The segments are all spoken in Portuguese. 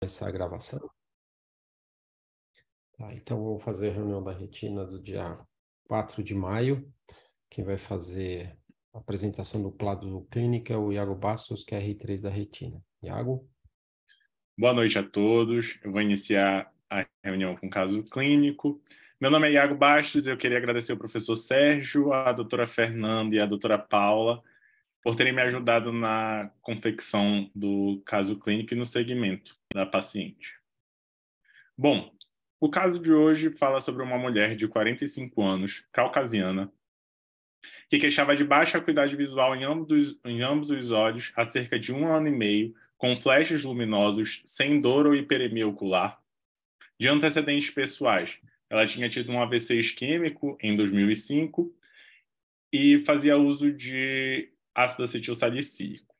Começar a gravação. Tá, então, vamos fazer a reunião da retina do dia 4 de maio. Quem vai fazer a apresentação do quadro clínico é o Iago Bastos, que é R3 da retina. Iago? Boa noite a todos. Eu vou iniciar a reunião com o caso clínico. Meu nome é Iago Bastos e eu queria agradecer ao professor Sérgio, a doutora Fernanda e a doutora Paula por terem me ajudado na confecção do caso clínico e no segmento da paciente. Bom, o caso de hoje fala sobre uma mulher de 45 anos, caucasiana, que queixava de baixa acuidade visual em ambos os olhos há cerca de 1 ano e meio, com flashes luminosos, sem dor ou hiperemia ocular. De antecedentes pessoais, ela tinha tido um AVC isquêmico em 2005 e fazia uso de ácido acetil salicílico.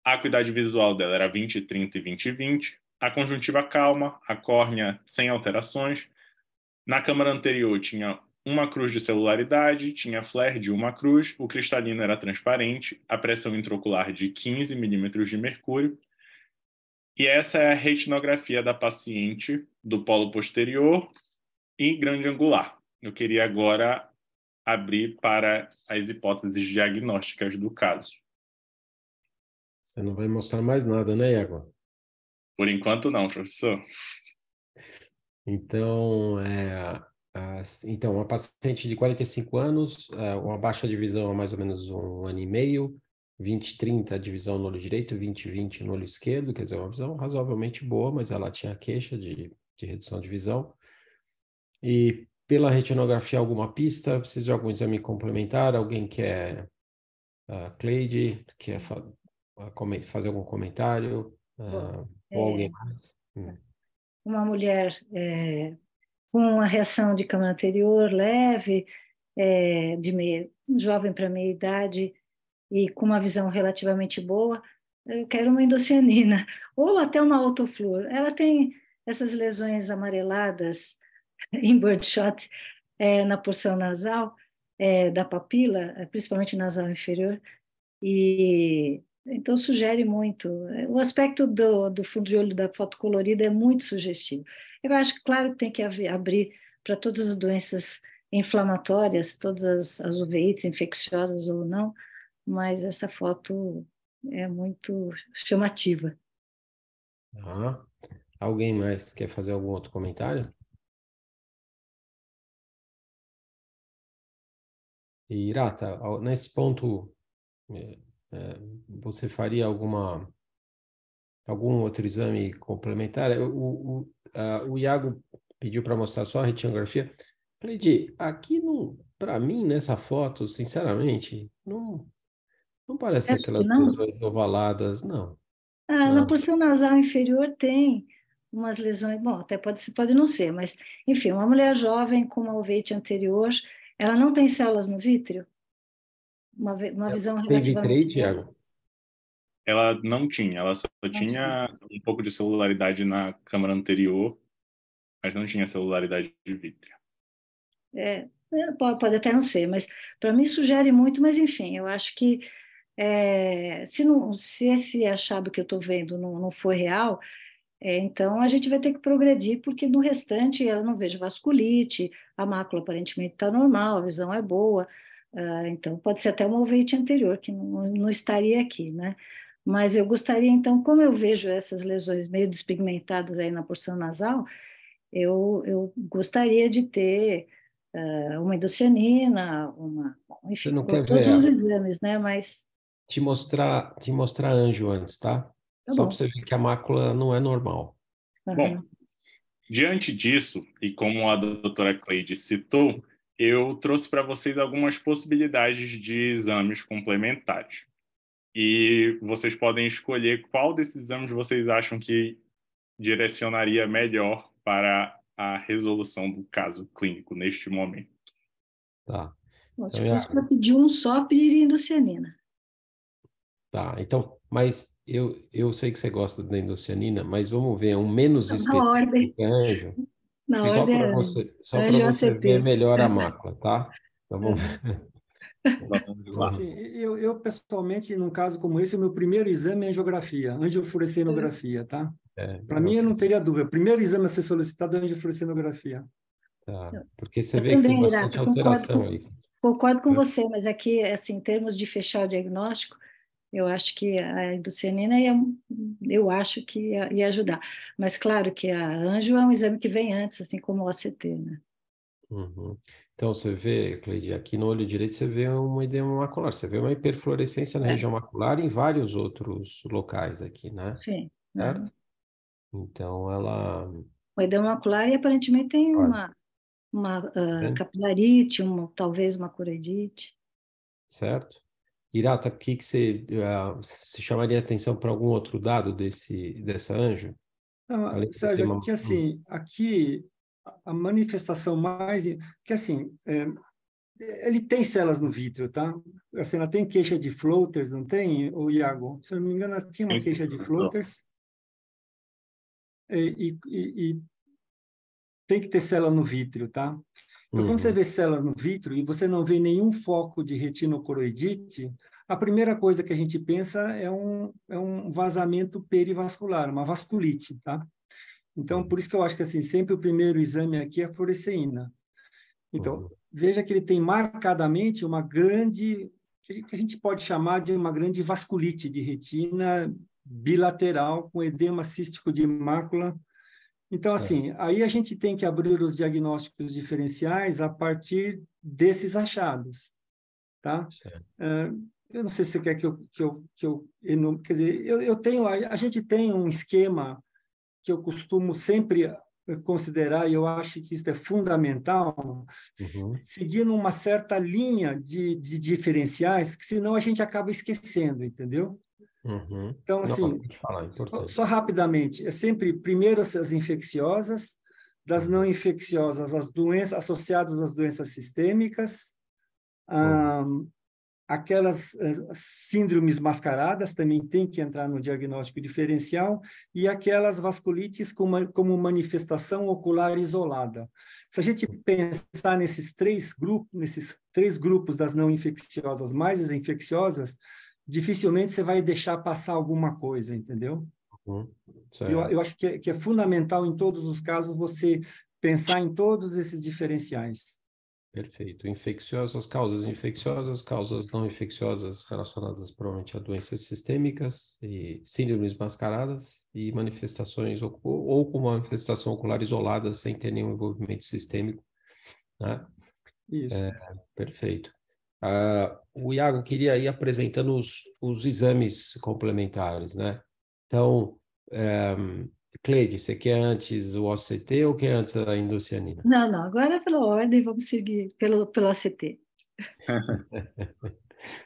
A acuidade visual dela era 20/30 e 20/20, a conjuntiva calma, a córnea sem alterações. Na câmara anterior tinha uma cruz de celularidade, tinha flare de uma cruz, o cristalino era transparente, a pressão intraocular de 15 milímetros de mercúrio. E essa é a retinografia da paciente do polo posterior e grande angular. Eu queria agora abrir para as hipóteses diagnósticas do caso. Você não vai mostrar mais nada, né, Iago? Por enquanto não, professor. Então, uma paciente de 45 anos, uma baixa de visão há mais ou menos 1 ano e meio, 20/30 de visão no olho direito, 20/20 no olho esquerdo, quer dizer, uma visão razoavelmente boa, mas ela tinha queixa de redução de visão. E pela retinografia, alguma pista? Precisa de algum exame complementar? Alguém quer, Cleide, quer fazer algum comentário? Bom, Ou alguém mais? uma mulher com uma reação de câmara anterior leve, jovem para meia idade e com uma visão relativamente boa, eu quero uma endocianina ou até uma autofluor. Ela tem essas lesões amareladas em birdshot na porção nasal da papila, principalmente nasal inferior, e então sugere muito. O aspecto do fundo de olho da foto colorida é muito sugestivo. Eu acho que, claro, que tem que abrir para todas as doenças inflamatórias, todas as uveites infecciosas ou não, mas essa foto é muito chamativa. Alguém mais quer fazer algum outro comentário? E, Irata, nesse ponto, você faria algum outro exame complementar? O Iago pediu para mostrar só a retinografia. Cleide, aqui, para mim, nessa foto, sinceramente, não parece ser Acho que aquelas não. lesões ovaladas, não. Na porção nasal inferior tem umas lesões, bom, até pode não ser, mas, enfim, uma mulher jovem com uma uveite anterior, ela não tem células no vítreo? Uma visão Tem relativamente vitrite, boa? Iago? Ela não tinha, ela só tinha um pouco de celularidade na câmara anterior, mas não tinha celularidade de vítreo. Pode até não ser, mas para mim sugere muito, mas enfim, eu acho que se esse achado que eu estou vendo não for real, então a gente vai ter que progredir, porque no restante eu não vejo vasculite, a mácula aparentemente está normal, a visão é boa, então pode ser até uma uveite anterior, que não estaria aqui, né? Mas eu gostaria, então, como eu vejo essas lesões meio despigmentadas aí na porção nasal, eu gostaria de ter uma endocianina, Você enfim, não quer todos os ver? exames, né? Mas Te mostrar anjo antes, tá? tá Só para bom. você ver que a mácula não é normal. Bom, Uhum. diante disso, e como a doutora Cleide citou, eu trouxe para vocês algumas possibilidades de exames complementares. E vocês podem escolher qual desses exames vocês acham que direcionaria melhor para a resolução do caso clínico neste momento. Tá. Bom, se Então, fosse para pedir um só, pediria endocianina. tá. Então, mas eu sei que você gosta da endocianina, mas vamos ver um menos Na específico ordem, que anjo, na só ordem para é anjo. só para Anjo você ver ACT. melhor a mácula, tá? Então vamos Uhum. ver. Vamos lá. Assim, eu pessoalmente, num caso como esse, o meu primeiro exame é angiografia, angiofluorescenografia, tá? Para mim, eu não teria dúvida. O primeiro exame a ser solicitado é a angiofluorescenografia. Tá. Porque você Eu vê que tem também, bastante Iraca, alteração aí. concordo com você, mas aqui, assim, em termos de fechar o diagnóstico, eu acho que a endocianina eu acho que ia ajudar. Mas claro que a anjo é um exame que vem antes, assim como o OCT, né? Uhum. Então, você vê, Cleide, aqui no olho direito você vê um edema macular, você vê uma hiperfluorescência na região macular e em vários outros locais aqui, né? Sim. Certo? Então, ela... O edema macular e aparentemente tem Olha, uma né? capilarite, talvez uma cureidite. Certo? Irata, por que você chamaria atenção para algum outro dado dessa anjo? Além do Sérgio, edema aqui, assim, aqui a manifestação mais... Que, assim, ele tem células no vítreo, tá? Assim, ela tem queixa de floaters, não tem, o Iago? Se eu não me engano, ela tinha uma queixa de floaters. E tem que ter célula no vítreo, tá? Então, quando você vê células no vítreo e você não vê nenhum foco de retinocoroidite, a primeira coisa que a gente pensa é um vazamento perivascular, uma vasculite, tá? Então, por isso que eu acho que, assim, sempre o primeiro exame aqui é a fluoresceína. Então, veja que ele tem marcadamente uma grande, que a gente pode chamar de uma grande vasculite de retina bilateral com edema cístico de mácula. Então, assim, aí a gente tem que abrir os diagnósticos diferenciais a partir desses achados, tá? Eu não sei se você quer que eu quer dizer, eu tenho, a gente tem um esquema que eu costumo sempre considerar, e eu acho que isso é fundamental, seguindo uma certa linha de diferenciais, que senão a gente acaba esquecendo, entendeu? Então, assim, só rapidamente, é sempre, primeiro, as infecciosas, das não infecciosas, as doenças associadas às doenças sistêmicas, aquelas síndromes mascaradas também tem que entrar no diagnóstico diferencial, e aquelas vasculites como manifestação ocular isolada. Se a gente pensar nesses três grupos das não infecciosas mais as infecciosas, dificilmente você vai deixar passar alguma coisa, entendeu? Eu acho que é fundamental em todos os casos você pensar em todos esses diferenciais. Perfeito. Causas não infecciosas relacionadas provavelmente a doenças sistêmicas e síndromes mascaradas e manifestações ou com manifestação ocular isolada sem ter nenhum envolvimento sistêmico, né? Isso. Perfeito. O Iago queria ir apresentando os exames complementares, né? Então, Cleide, você quer antes o OCT ou quer antes a endocianina? Não, agora é pela ordem, vamos seguir pelo OCT.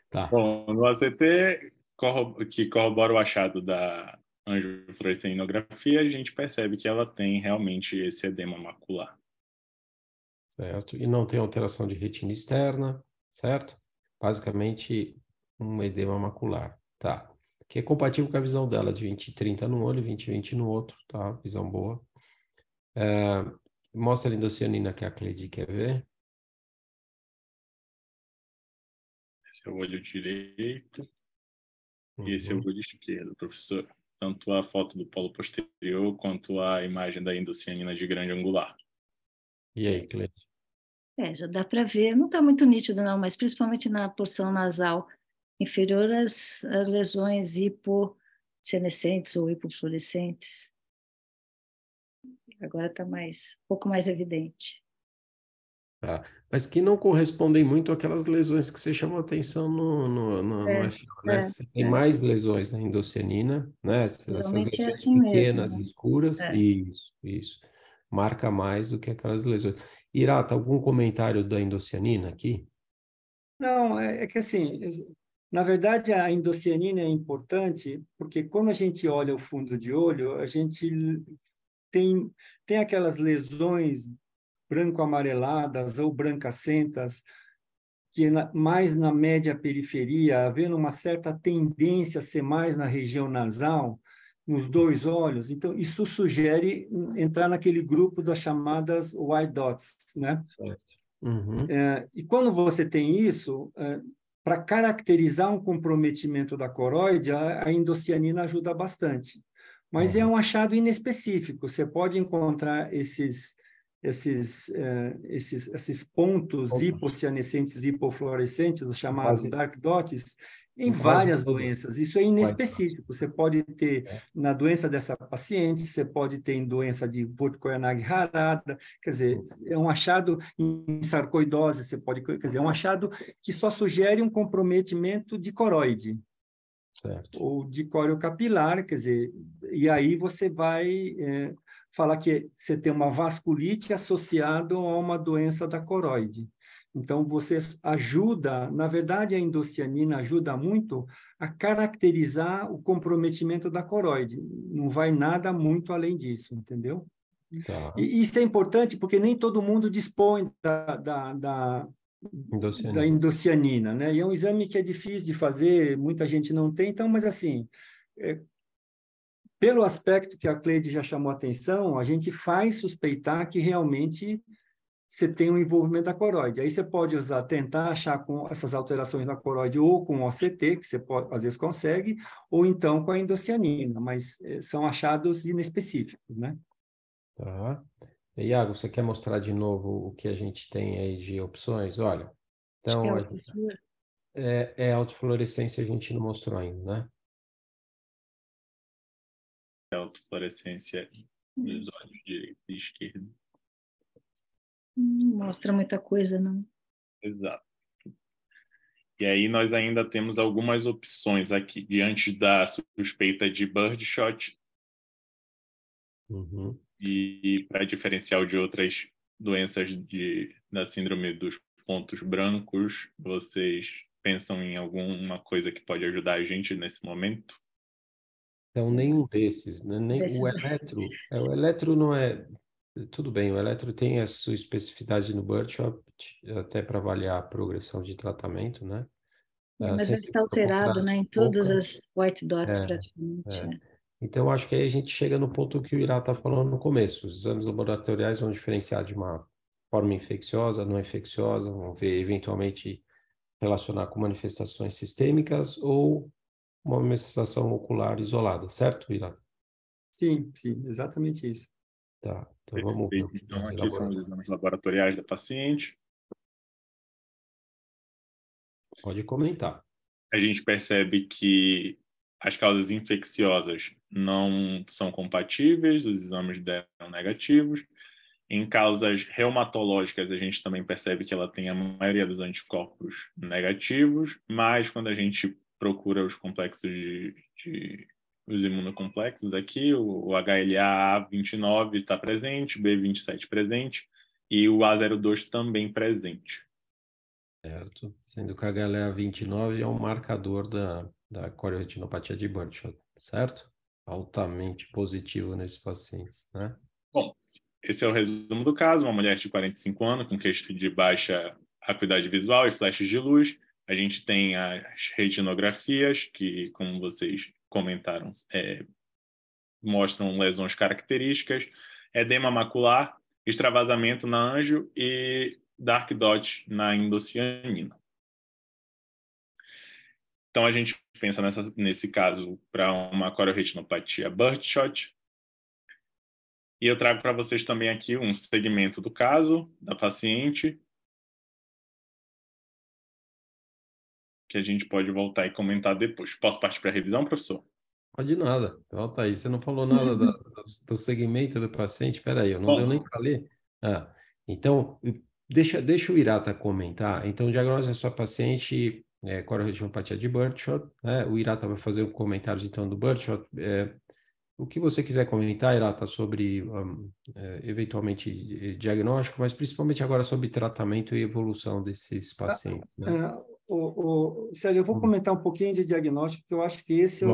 Tá. Bom, no OCT, que corrobora o achado da angiofluorescenografia, a gente percebe que ela tem realmente esse edema macular. Certo. E não tem alteração de retina externa, certo? Basicamente, um edema macular, tá? Que é compatível com a visão dela, de 20/30 num olho, 20/20 no outro, tá? Visão boa. Mostra a endocianina que a Cleide quer ver. Esse é o olho direito e esse é o olho esquerdo, professor. Tanto a foto do polo posterior quanto a imagem da endocianina de grande angular. E aí, Cleide? Já dá para ver, não está muito nítido não, mas principalmente na porção nasal inferior às lesões hipossenescentes ou hipofluorescentes. Agora está um pouco mais evidente. Tá. Mas que não correspondem muito àquelas lesões que você chamou a atenção no FO, né? Você tem mais lesões na endocianina, né? Essas lesões assim pequenas, mesmo, né? escuras, isso. Marca mais do que aquelas lesões. Irata, algum comentário da endocianina aqui? Não, é que assim, na verdade a endocianina é importante porque quando a gente olha o fundo de olho, a gente tem aquelas lesões branco-amareladas ou brancacentas, que mais na média periferia, havendo uma certa tendência a ser mais na região nasal, nos dois olhos. Então, isso sugere entrar naquele grupo das chamadas white dots, né? Certo. E quando você tem isso, para caracterizar um comprometimento da coroide, a endocianina ajuda bastante. Mas é um achado inespecífico. Você pode encontrar esses pontos hipocianescentes e hipofluorescentes, os chamados dark dots, em várias doenças. Isso é inespecífico. Você pode ter na doença dessa paciente, você pode ter em doença de Vogt-Koyanagi-Harada, quer dizer, é um achado em sarcoidose, você pode, quer dizer, é um achado que só sugere um comprometimento de coroide. Certo. Ou de córeo capilar, quer dizer, e aí você vai falar que você tem uma vasculite associada a uma doença da coroide. Então, você ajuda, na verdade, a indocianina ajuda muito a caracterizar o comprometimento da coroide. Não vai nada muito além disso, entendeu? Tá. E isso é importante porque nem todo mundo dispõe da indocianina, né? E é um exame que é difícil de fazer, muita gente não tem, então, mas assim, pelo aspecto que a Cleide já chamou a atenção, a gente faz suspeitar que realmente você tem um envolvimento da coroide. Aí você pode tentar achar com essas alterações na coroide ou com OCT, que você pode, às vezes consegue, ou então com a indocianina, mas são achados inespecíficos, né? Tá. Iago, você quer mostrar de novo o que a gente tem aí de opções? Olha, então, autofluorescência a gente não mostrou ainda, né? Autofluorescência dos olhos direito e esquerdo. Não mostra muita coisa, não. Exato. E aí nós ainda temos algumas opções aqui, diante da suspeita de birdshot, e para diferencial de outras doenças da síndrome dos pontos brancos, vocês pensam em alguma coisa que pode ajudar a gente nesse momento? Então, nenhum desses, né? Nem o eletro não é... Tudo bem, o eletro tem a sua especificidade no birdshot, até para avaliar a progressão de tratamento, né? Mas vai estar alterado, né? Em todas as white dots, praticamente. Então, acho que aí a gente chega no ponto que o Irá está falando no começo. Os exames laboratoriais vão diferenciar de uma forma infecciosa, não infecciosa, vão ver, eventualmente, relacionar com manifestações sistêmicas ou uma manifestação ocular isolada, certo, Irá? Sim, exatamente isso. Tá, então vamos ver. Então, aqui são os exames laboratoriais da paciente. Pode comentar. A gente percebe que as causas infecciosas não são compatíveis, os exames deram negativos. Em causas reumatológicas, a gente também percebe que ela tem a maioria dos anticorpos negativos, mas quando a gente procura os complexos os imunocomplexos aqui, o HLA-A29 está presente, o B27 presente e o A02 também presente. Certo. Sendo que a HLA-29 é um marcador da corioretinopatia de Birdshot, certo? Altamente positivo nesses pacientes, né? Bom, esse é o resumo do caso. Uma mulher de 45 anos com queixa de baixa acuidade visual e flashes de luz. A gente tem as retinografias, que, como vocês comentaram, mostram lesões características, edema macular, extravasamento na anjo e dark dot na indocianina. Então, a gente pensa nesse caso para uma corioretinopatia birdshot. E eu trago para vocês também aqui um segmento do caso da paciente, que a gente pode voltar e comentar depois. Posso partir para a revisão, professor? Pode nada. Volta aí. Você não falou nada do segmento do paciente? Espera aí, eu não deu nem para ler. Então, deixa o Irata comentar. Então, o diagnóstico da sua paciente é corioretinopatia de Birdshot, né? O Irata vai fazer um comentário, então, do Birdshot. O que você quiser comentar, Irata, sobre, eventualmente, diagnóstico, mas principalmente agora sobre tratamento e evolução desses pacientes, né? Sérgio, eu vou comentar um pouquinho de diagnóstico, porque eu acho que esse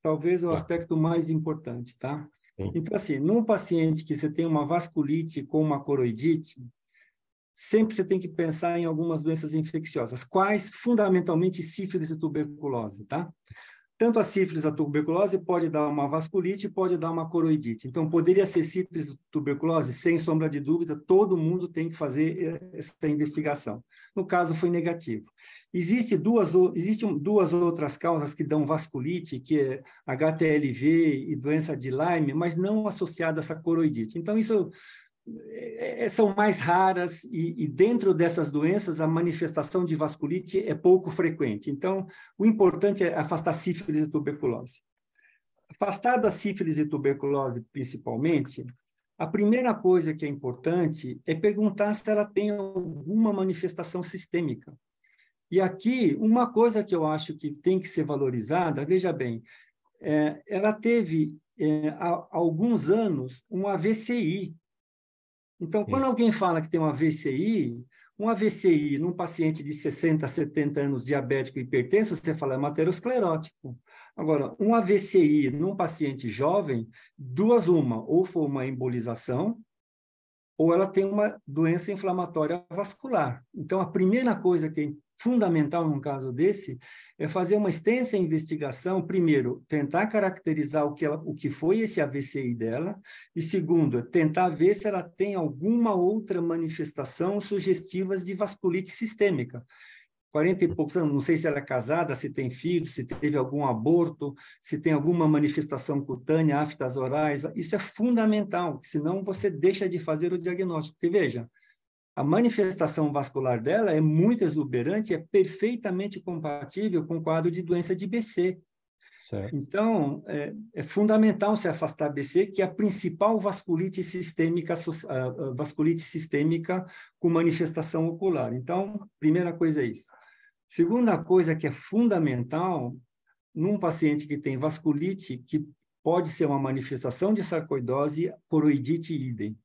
talvez o aspecto mais importante, tá? Sim. Então, assim, num paciente que você tem uma vasculite com uma coroidite, sempre você tem que pensar em algumas doenças infecciosas. Quais? Fundamentalmente, sífilis e tuberculose, tá? Tanto a sífilis, a tuberculose, pode dar uma vasculite, pode dar uma coroidite. Então, poderia ser sífilis, tuberculose? Sem sombra de dúvida, todo mundo tem que fazer essa investigação. No caso, foi negativo. Existem duas outras causas que dão vasculite, que é HTLV e doença de Lyme, mas não associada a essa coroidite. Então, isso são mais raras e dentro dessas doenças a manifestação de vasculite é pouco frequente. Então, o importante é afastar sífilis e tuberculose. Afastado a sífilis e tuberculose, principalmente, a primeira coisa que é importante é perguntar se ela tem alguma manifestação sistêmica. E aqui, uma coisa que eu acho que tem que ser valorizada, veja bem, ela teve, há alguns anos, um AVCI. Então, quando alguém fala que tem um AVCI num paciente de 60, 70 anos, diabético e hipertenso, você fala, é uma aterosclerótico. Agora, um AVCI num paciente jovem, ou foi uma embolização, ou ela tem uma doença inflamatória vascular. Então, a primeira coisa que é fundamental num caso desse é fazer uma extensa investigação, primeiro, tentar caracterizar o que foi esse AVCI dela, e segundo, tentar ver se ela tem alguma outra manifestação sugestiva de vasculite sistêmica. 40 e poucos anos, não sei se ela é casada, se tem filhos, se teve algum aborto, se tem alguma manifestação cutânea, aftas orais, isso é fundamental, senão você deixa de fazer o diagnóstico. Porque, veja, a manifestação vascular dela é muito exuberante, é perfeitamente compatível com o quadro de doença de BC. Certo. Então, é fundamental se afastar BC, que é a principal vasculite sistêmica com manifestação ocular. Então, primeira coisa é isso. Segunda coisa que é fundamental, num paciente que tem vasculite, que pode ser uma manifestação de sarcoidose, coroidite idem.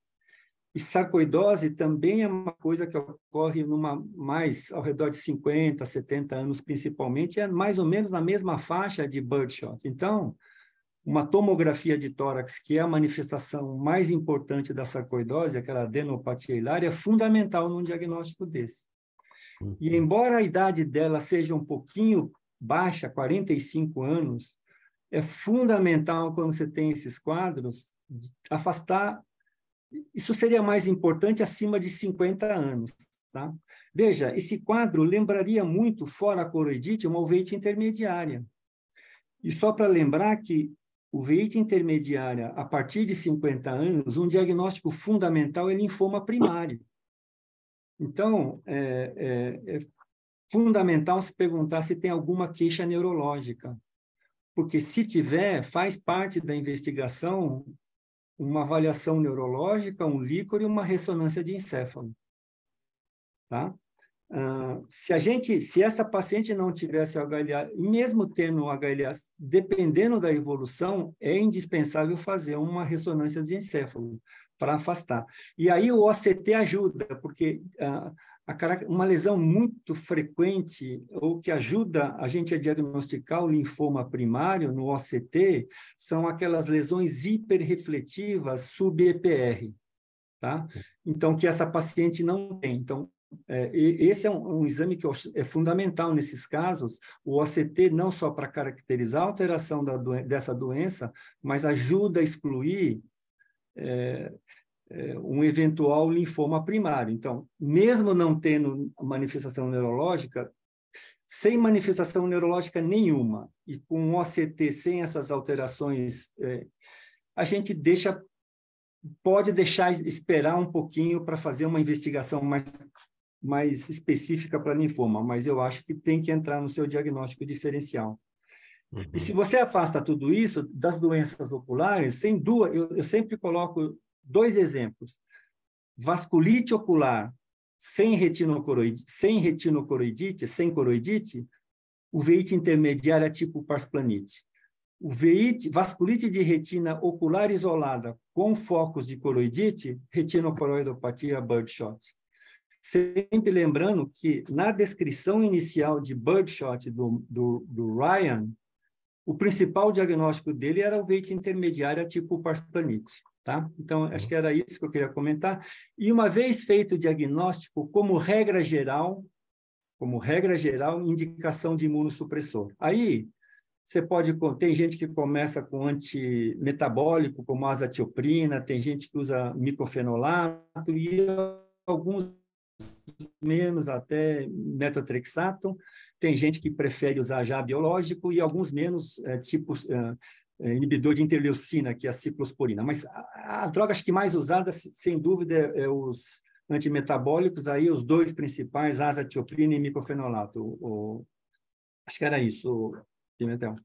E sarcoidose também é uma coisa que ocorre mais ao redor de 50, 70 anos, principalmente, é mais ou menos na mesma faixa de birdshot. Então, uma tomografia de tórax, que é a manifestação mais importante da sarcoidose, aquela adenopatia hilária, é fundamental num diagnóstico desse. E embora a idade dela seja um pouquinho baixa, 45 anos, é fundamental, quando você tem esses quadros, afastar. Isso seria mais importante acima de 50 anos. Tá? Veja, esse quadro lembraria muito, fora a coroidite, uma uveíte intermediária. E só para lembrar que uveíte intermediária, a partir de 50 anos, um diagnóstico fundamental é linfoma primário. Então, é fundamental se perguntar se tem alguma queixa neurológica, porque se tiver, faz parte da investigação uma avaliação neurológica, um líquor e uma ressonância de encéfalo. Tá? Se essa paciente não tivesse o HLA, mesmo tendo o HLA, dependendo da evolução, é indispensável fazer uma ressonância de encéfalo para afastar. E aí o OCT ajuda, porque uma lesão muito frequente, ou que ajuda a gente a diagnosticar o linfoma primário no OCT, são aquelas lesões hiperrefletivas sub-EPR, tá? Então, que essa paciente não tem. Então, esse é um exame que é fundamental nesses casos, o OCT não só para caracterizar a alteração dessa doença, mas ajuda a excluir um eventual linfoma primário. Então, mesmo não tendo manifestação neurológica, sem manifestação neurológica nenhuma, e com um OCT sem essas alterações, a gente pode deixar esperar um pouquinho para fazer uma investigação mais específica para linfoma, mas eu acho que tem que entrar no seu diagnóstico diferencial. Uhum. E se você afasta tudo isso das doenças oculares, tem duas, eu sempre coloco 2 exemplos. Vasculite ocular sem retinocoroidite, sem coroidite, uveíte intermediária tipo parsplanite. Vasculite de retina ocular isolada com focos de coroidite, retinocoroidopatia birdshot. Sempre lembrando que na descrição inicial de birdshot do Ryan, o principal diagnóstico dele era uveíte intermediária tipo parsplanite. Tá? Então, acho que era isso que eu queria comentar. E uma vez feito o diagnóstico, como regra geral, indicação de imunossupressor. Aí, Tem gente que começa com antimetabólico, como azatioprina, tem gente que usa micofenolato e alguns menos até metotrexato. Tem gente que prefere usar já biológico e alguns menos tipos inibidor de interleucina, que é a ciclosporina. Mas a droga acho que mais usada, sem dúvida, é os antimetabólicos, aí os dois principais, azatioprina e micofenolato. Acho que era isso, Pimentel.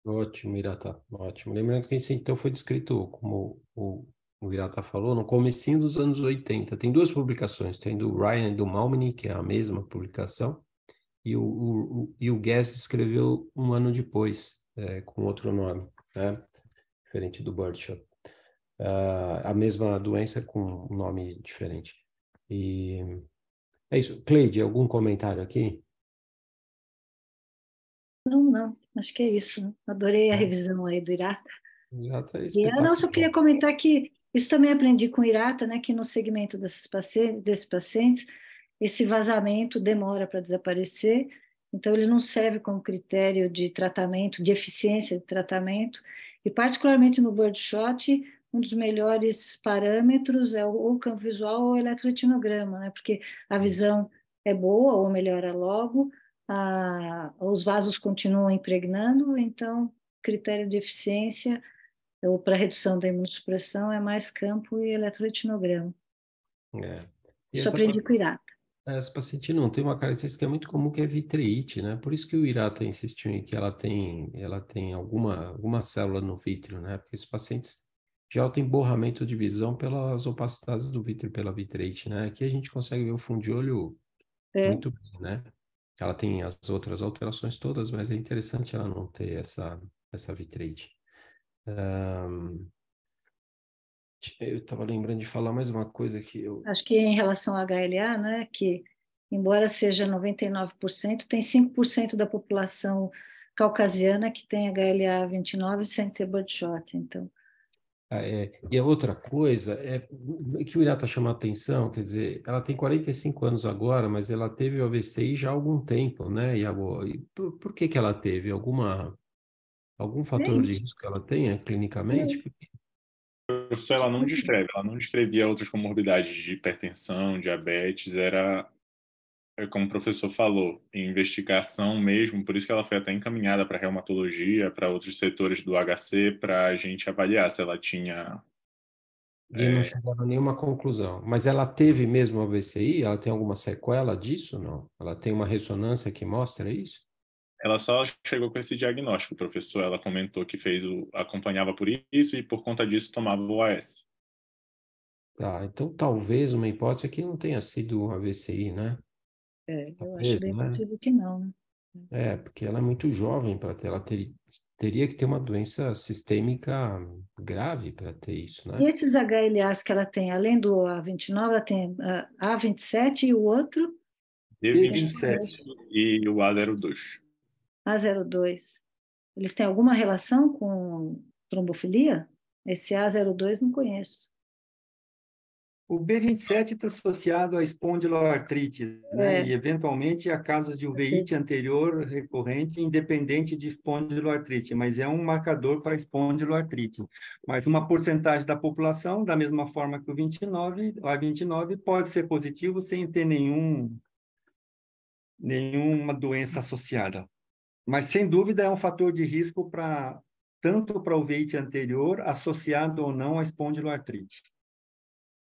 Ótimo, Irata, ótimo. Lembrando que isso então foi descrito, como o Irata falou, no comecinho dos anos 80. Tem duas publicações, tem do Ryan e do Malmeny, que é a mesma publicação, e o Guest escreveu um ano depois, com outro nome, né? Diferente do Birdshot. A mesma doença com um nome diferente. E é isso. Cleide, algum comentário aqui? Não, acho que é isso. Adorei a revisão aí do Irata. Irata é E eu espetacular. só queria comentar que isso também aprendi com o Irata, né, que no segmento desses pacientes, esse vazamento demora para desaparecer, então ele não serve como critério de tratamento, de eficiência de tratamento, e particularmente no birdshot, um dos melhores parâmetros é o campo visual ou o eletroretinograma, né, porque a visão é boa ou melhora logo, os vasos continuam impregnando, então critério de eficiência ou para redução da imunossupressão é mais campo e eletroretinograma. E Isso aprendi com o Irata. Essa paciente não tem uma característica muito comum que é vitreite, né? Por isso que o Irata insistiu em que ela tem alguma célula no vítreo, né? Porque esses pacientes já têm borramento de visão pelas opacidades do vítreo, pela vitreite, né? Aqui a gente consegue ver o fundo de olho muito bem, né? Ela tem as outras alterações todas, mas é interessante ela não ter essa vitreite. Eu estava lembrando de falar mais uma coisa que eu... Acho que em relação ao HLA, né, que embora seja 99%, tem 5% da população caucasiana que tem HLA 29 sem ter birdshot, então... E a outra coisa é que o Irata chama a atenção, quer dizer, ela tem 45 anos agora, mas ela teve o AVCI já há algum tempo, né? E por que ela teve? Algum fator de risco que ela tenha clinicamente? Professor, ela não descrevia outras comorbidades de hipertensão, diabetes, como o professor falou, em investigação mesmo, por isso que ela foi até encaminhada para reumatologia, para outros setores do HC, para a gente avaliar se ela tinha... E não chegaram a nenhuma conclusão. Mas ela teve mesmo AVCI? Ela tem alguma sequela disso? Não? Ela tem uma ressonância que mostra isso? Ela só chegou com esse diagnóstico, professor. Ela comentou que acompanhava por isso e por conta disso tomava o AS. Tá, então talvez uma hipótese é que não tenha sido um AVCI, né? Eu acho bem possível que não, né? Porque ela é muito jovem para ter, teria que ter uma doença sistêmica grave para ter isso, né? E esses HLAs que ela tem, além do A29, ela tem a A27 e o outro? D27 e o A02. A02. Eles têm alguma relação com trombofilia? Esse A02 não conheço. O B27 está associado à espondiloartrite, né? E eventualmente a casos de uveíte anterior recorrente, independente de espondiloartrite, mas é um marcador para espondiloartrite. Mas uma porcentagem da população, da mesma forma que o A29 pode ser positivo sem ter nenhuma doença associada. Mas, sem dúvida, é um fator de risco tanto para uveíte anterior, associado ou não à espondiloartrite.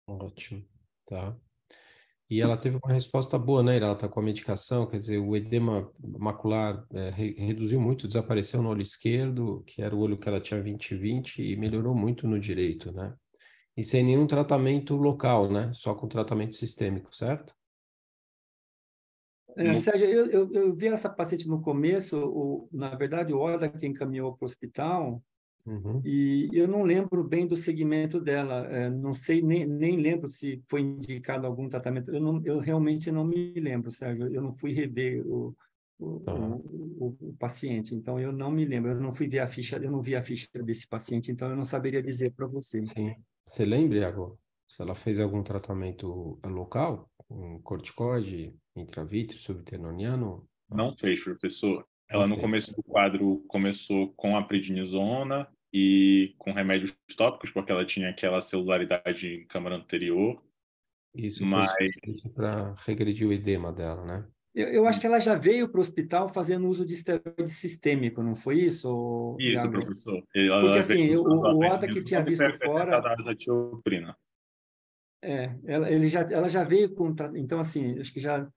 Ótimo, tá. E ela teve uma resposta boa, né, Irata, com a medicação, quer dizer, o edema macular reduziu muito, desapareceu no olho esquerdo, que era o olho que ela tinha 20/20, e melhorou muito no direito, né? E sem nenhum tratamento local, né? Só com tratamento sistêmico, certo? Sérgio, eu vi essa paciente no começo, na verdade, o Oda que encaminhou para o hospital, e eu não lembro bem do segmento dela, não sei, nem lembro se foi indicado algum tratamento, eu realmente não me lembro, Sérgio, eu não fui rever o paciente, então eu não me lembro, eu não vi a ficha desse paciente, então eu não saberia dizer para você. Sim. Você lembra, Iago, se ela fez algum tratamento local, com corticoide, intravítreos, subtenoniano? Não fez, professor. Ela, no começo do quadro, começou com a prednisona e com remédios tópicos, porque ela tinha aquela celularidade em câmara anterior. Isso foi Mas suficiente para regredir o edema dela, né? Eu acho que ela já veio para o hospital fazendo uso de esteroide sistêmico, não foi isso, isso, Iago? professor. Porque, Ela assim, veio o a Oda que tinha prednisona e foi visto fora, acrescentada a azatioprina. ela já veio com... Então, assim, acho que já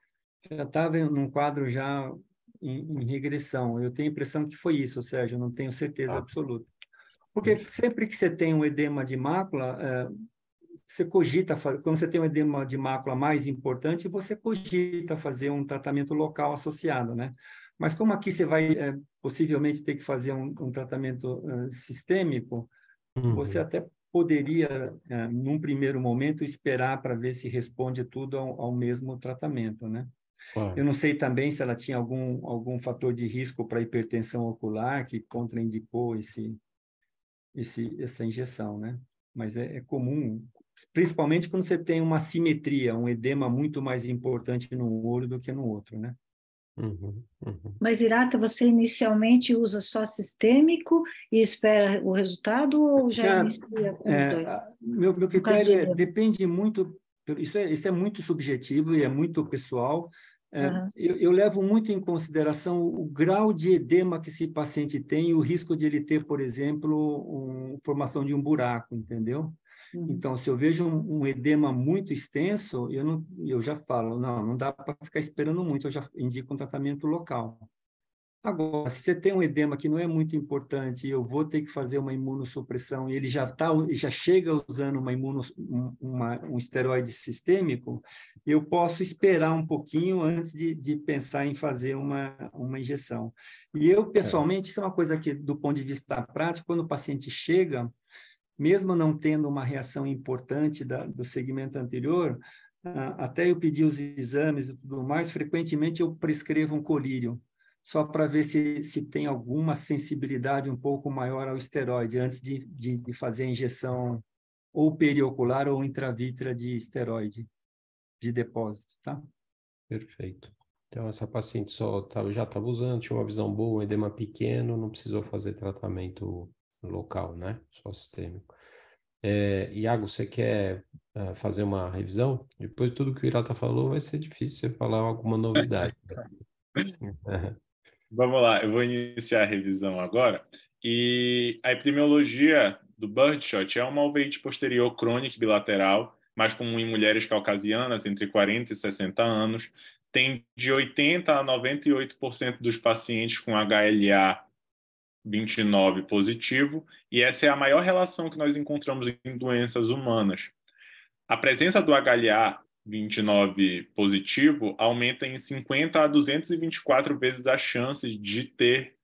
estava num quadro já em regressão. Eu tenho a impressão que foi isso, Sérgio, não tenho certeza Tá. absoluta. Porque sempre que você tem um edema de mácula, você cogita, quando você tem um edema de mácula mais importante, você cogita fazer um tratamento local associado, né? Mas como aqui você vai possivelmente ter que fazer um tratamento sistêmico, você até poderia, num primeiro momento, esperar para ver se responde tudo ao mesmo tratamento, né? Claro. Eu não sei também se ela tinha algum fator de risco para hipertensão ocular que contraindicou essa injeção, né? Mas é comum, principalmente quando você tem uma assimetria, um edema muito mais importante num olho do que no outro, né? Mas, Irata, você inicialmente usa só sistêmico e espera o resultado ou já inicia com os dois? Meu No caso do critério edema. depende muito, isso é muito subjetivo e é muito pessoal. Aham. Eu levo muito em consideração o grau de edema que esse paciente tem e o risco de ele ter, por exemplo, formação de um buraco, entendeu? Então, se eu vejo um edema muito extenso, eu já falo, não dá para ficar esperando muito, eu já indico um tratamento local. Agora, se você tem um edema que não é muito importante, eu vou ter que fazer uma imunossupressão e ele já chega usando um esteroide sistêmico, eu posso esperar um pouquinho antes de pensar em fazer uma injeção. E eu, pessoalmente, isso é uma coisa que, do ponto de vista prático, quando o paciente chega, mesmo não tendo uma reação importante do segmento anterior, até eu pedir os exames e tudo mais, frequentemente eu prescrevo um colírio, só para ver se tem alguma sensibilidade um pouco maior ao esteroide, antes de fazer a injeção ou periocular ou intravítrea de esteroide de depósito, tá? Perfeito. Então, essa paciente já estava usando, tinha uma visão boa, um edema pequeno, não precisou fazer tratamento local, né? Só sistêmico. Iago, você quer fazer uma revisão? Depois de tudo que o Irata falou, vai ser difícil você falar alguma novidade. Vamos lá, eu vou iniciar a revisão agora. E a epidemiologia do Birdshot é uma uveíte posterior crônica bilateral, mais comum em mulheres caucasianas entre 40 e 60 anos. Tem de 80% a 98% dos pacientes com HLA-29 positivo, e essa é a maior relação que nós encontramos em doenças humanas. A presença do HLA-29 positivo aumenta em 50 a 224 vezes a chance de ter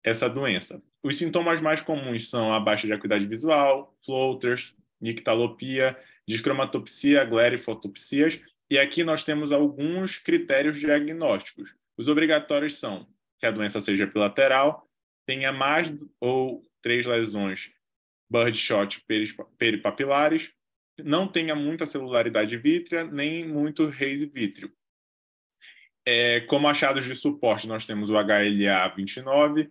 essa doença. Os sintomas mais comuns são a baixa de acuidade visual, floaters, nictalopia, discromatopsia, glare e fotopsias. E aqui nós temos alguns critérios diagnósticos. Os obrigatórios são que a doença seja bilateral, tenha mais ou 3 lesões birdshot peripapilares, não tenha muita celularidade vítrea, nem muito haze vítreo. Como achados de suporte, nós temos o HLA-29,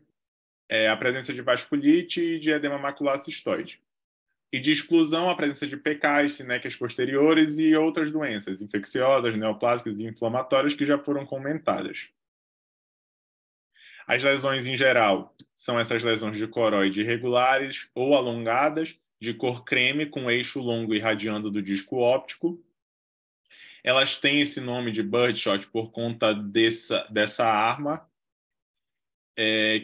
a presença de vasculite e de edema macular cistoide. E de exclusão, a presença de PKs, sinéquias posteriores e outras doenças infecciosas, neoplásicas e inflamatórias que já foram comentadas. As lesões, em geral, são essas lesões de coroide irregulares ou alongadas, de cor creme, com eixo longo irradiando do disco óptico. Elas têm esse nome de birdshot por conta dessa arma,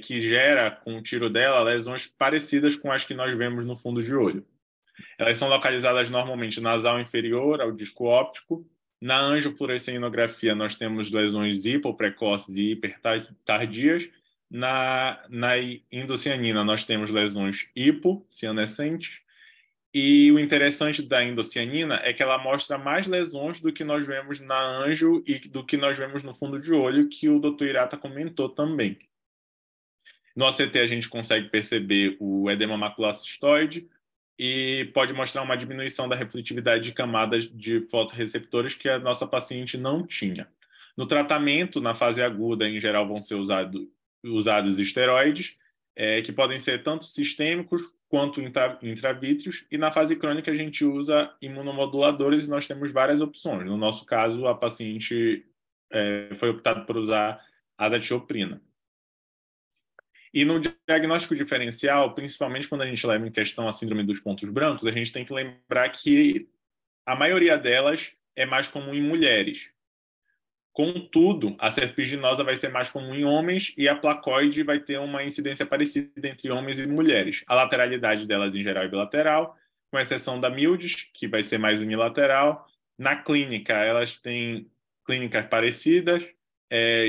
que gera, com o tiro dela, lesões parecidas com as que nós vemos no fundo de olho. Elas são localizadas normalmente nasal inferior ao disco óptico. Na angiofluorescenografia, nós temos lesões hipoprecoces e hipertardias. Na indocianina, nós temos lesões hipocianescentes. E o interessante da indocianina é que ela mostra mais lesões do que nós vemos na angio e do que nós vemos no fundo de olho, que o Dr. Irata comentou também. No ACT, a gente consegue perceber o edema macular cistoide e pode mostrar uma diminuição da refletividade de camadas de fotorreceptores que a nossa paciente não tinha. No tratamento, na fase aguda, em geral, vão ser usados usados esteroides, que podem ser tanto sistêmicos quanto intravítreos, e na fase crônica a gente usa imunomoduladores e nós temos várias opções. No nosso caso, a paciente foi optado por usar azatioprina. E no diagnóstico diferencial, principalmente quando a gente leva em questão a síndrome dos pontos brancos, a gente tem que lembrar que a maioria delas é mais comum em mulheres. Contudo, a serpiginosa vai ser mais comum em homens e a placoide vai ter uma incidência parecida entre homens e mulheres. A lateralidade delas, em geral, é bilateral, com exceção da Mildes, que vai ser mais unilateral. Na clínica, elas têm clínicas parecidas,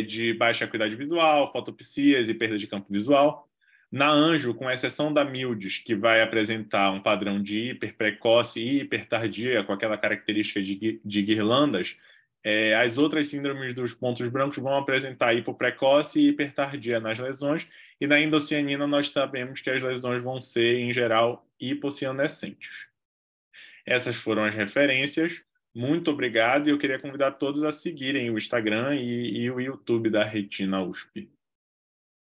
de baixa acuidade visual, fotopsias e perda de campo visual. Na Anjo, com exceção da Mildes, que vai apresentar um padrão de hiperprecoce e hipertardia, com aquela característica de guirlandas, as outras síndromes dos pontos brancos vão apresentar hipoprecoce e hipertardia nas lesões, e na endocianina nós sabemos que as lesões vão ser, em geral, hipocianescentes. Essas foram as referências. Muito obrigado, e eu queria convidar todos a seguirem o Instagram e o YouTube da Retina USP.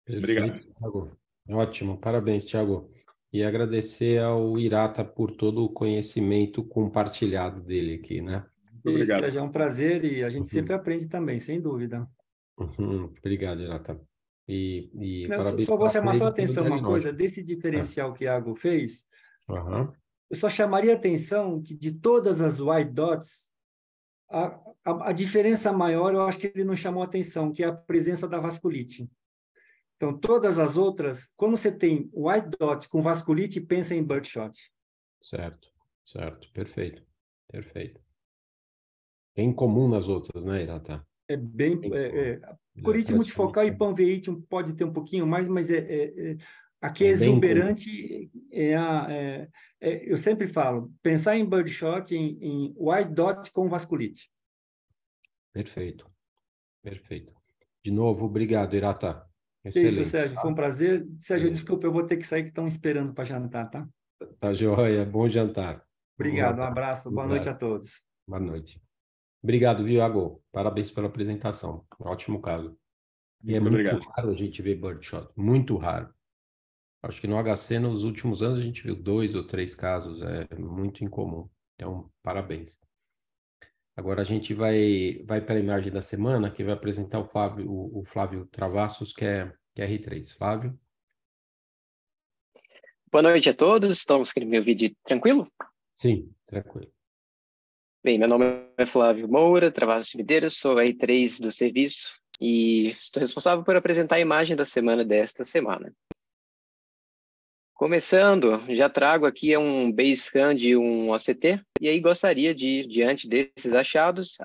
Perfeito, Obrigado. Thiago. Ótimo, parabéns, Thiago. E agradecer ao Irata por todo o conhecimento compartilhado dele aqui, né? Muito obrigado. Sérgio, é um prazer e a gente sempre aprende também, sem dúvida. Obrigado, Irata. E Eu parabéns só vou pela chamar só a frente pelo atenção uma coisa, diagnóstico. desse diferencial que Iago fez, Uhum. eu só chamaria a atenção que de todas as white dots, a diferença maior, eu acho que ele não chamou a atenção, que é a presença da vasculite. Então, todas as outras, quando você tem white dot com vasculite, pensa em birdshot. Certo, certo, perfeito, perfeito. É incomum nas outras, né, Irata? É bem... colite multifocal e panveite pode ter um pouquinho mais, mas aqui é exuberante. Eu sempre falo, pensar em birdshot, em white dot com vasculite. Perfeito, perfeito. De novo, obrigado, Irata. Excelente. Isso, Sérgio, foi um prazer. Sérgio, desculpa, eu vou ter que sair, que estão esperando para jantar, tá? Tá joia, bom jantar. Obrigado, um abraço, boa noite a todos. Boa noite. Obrigado, viu, Iago? Parabéns pela apresentação. Ótimo caso. E muito obrigado. Raro a gente ver birdshot, muito raro. Acho que no HC, nos últimos anos, a gente viu 2 ou 3 casos, é muito incomum. Então, parabéns. Agora a gente vai para a imagem da semana, que vai apresentar o Flávio Travassos, que é R3. Flávio? Boa noite a todos. Estão conseguindo me ouvir tranquilo? Sim, tranquilo. Bem, meu nome é Flávio Moura, Travassos Medeiros, sou R3 do serviço e estou responsável por apresentar a imagem da semana desta semana. Começando, já trago aqui um base scan de um OCT, e aí gostaria de, diante desses achados,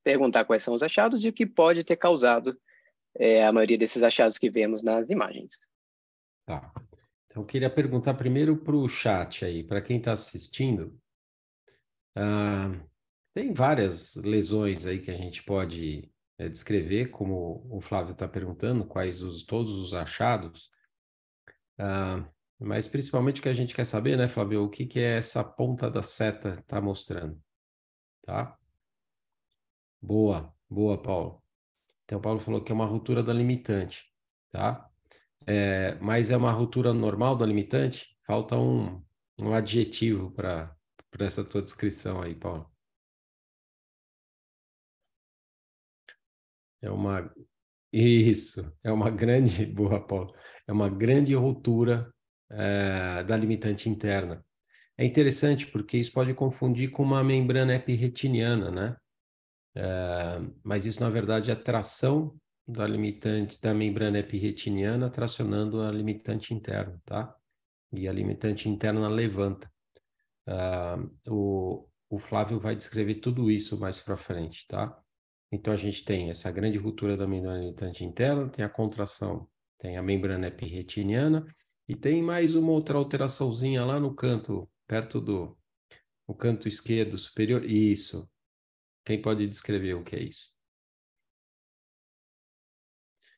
perguntar quais são os achados e o que pode ter causado a maioria desses achados que vemos nas imagens. Tá. Então, eu queria perguntar primeiro para o chat aí, para quem está assistindo. Tem várias lesões aí que a gente pode descrever, como o Flávio está perguntando, todos os achados. Mas principalmente o que a gente quer saber, né, Flávio, o que é essa ponta da seta está mostrando, tá? Boa, Paulo. Então, o Paulo falou que é uma ruptura da limitante, tá? Mas é uma ruptura normal da limitante? Falta um adjetivo para essa tua descrição aí, Paulo. É uma grande, boa, Paulo, é uma grande ruptura da limitante interna. É interessante porque isso pode confundir com uma membrana epirretiniana, né? Mas isso, na verdade, é a tração da limitante da membrana epirretiniana tracionando a limitante interna, tá? E a limitante interna levanta. O Flávio vai descrever tudo isso mais para frente, tá? Então, a gente tem essa grande ruptura da membrana limitante interna, tem a contração, tem a membrana epirretiniana e tem mais uma outra alteraçãozinha lá no canto, perto do canto esquerdo superior. Isso. Quem pode descrever o que é isso?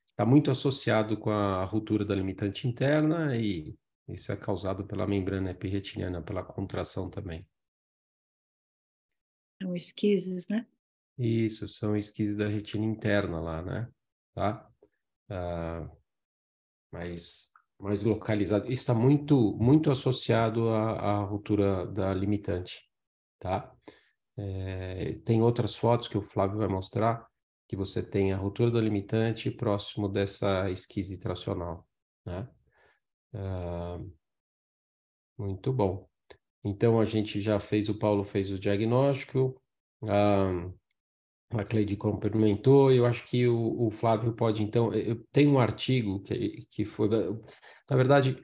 Está muito associado com a ruptura da limitante interna e isso é causado pela membrana epirretiniana, pela contração também. São esquises, né? Isso, são esquises da retina interna lá, né? Tá? mais localizado. Isso está muito associado à ruptura da limitante, tá? Tem outras fotos que o Flávio vai mostrar, que você tem a ruptura da limitante próximo dessa esquise tracional, né? Muito bom. Então, o Paulo fez o diagnóstico, a Cleide complementou, eu acho que o Flávio pode, então, tem um artigo que foi, na verdade,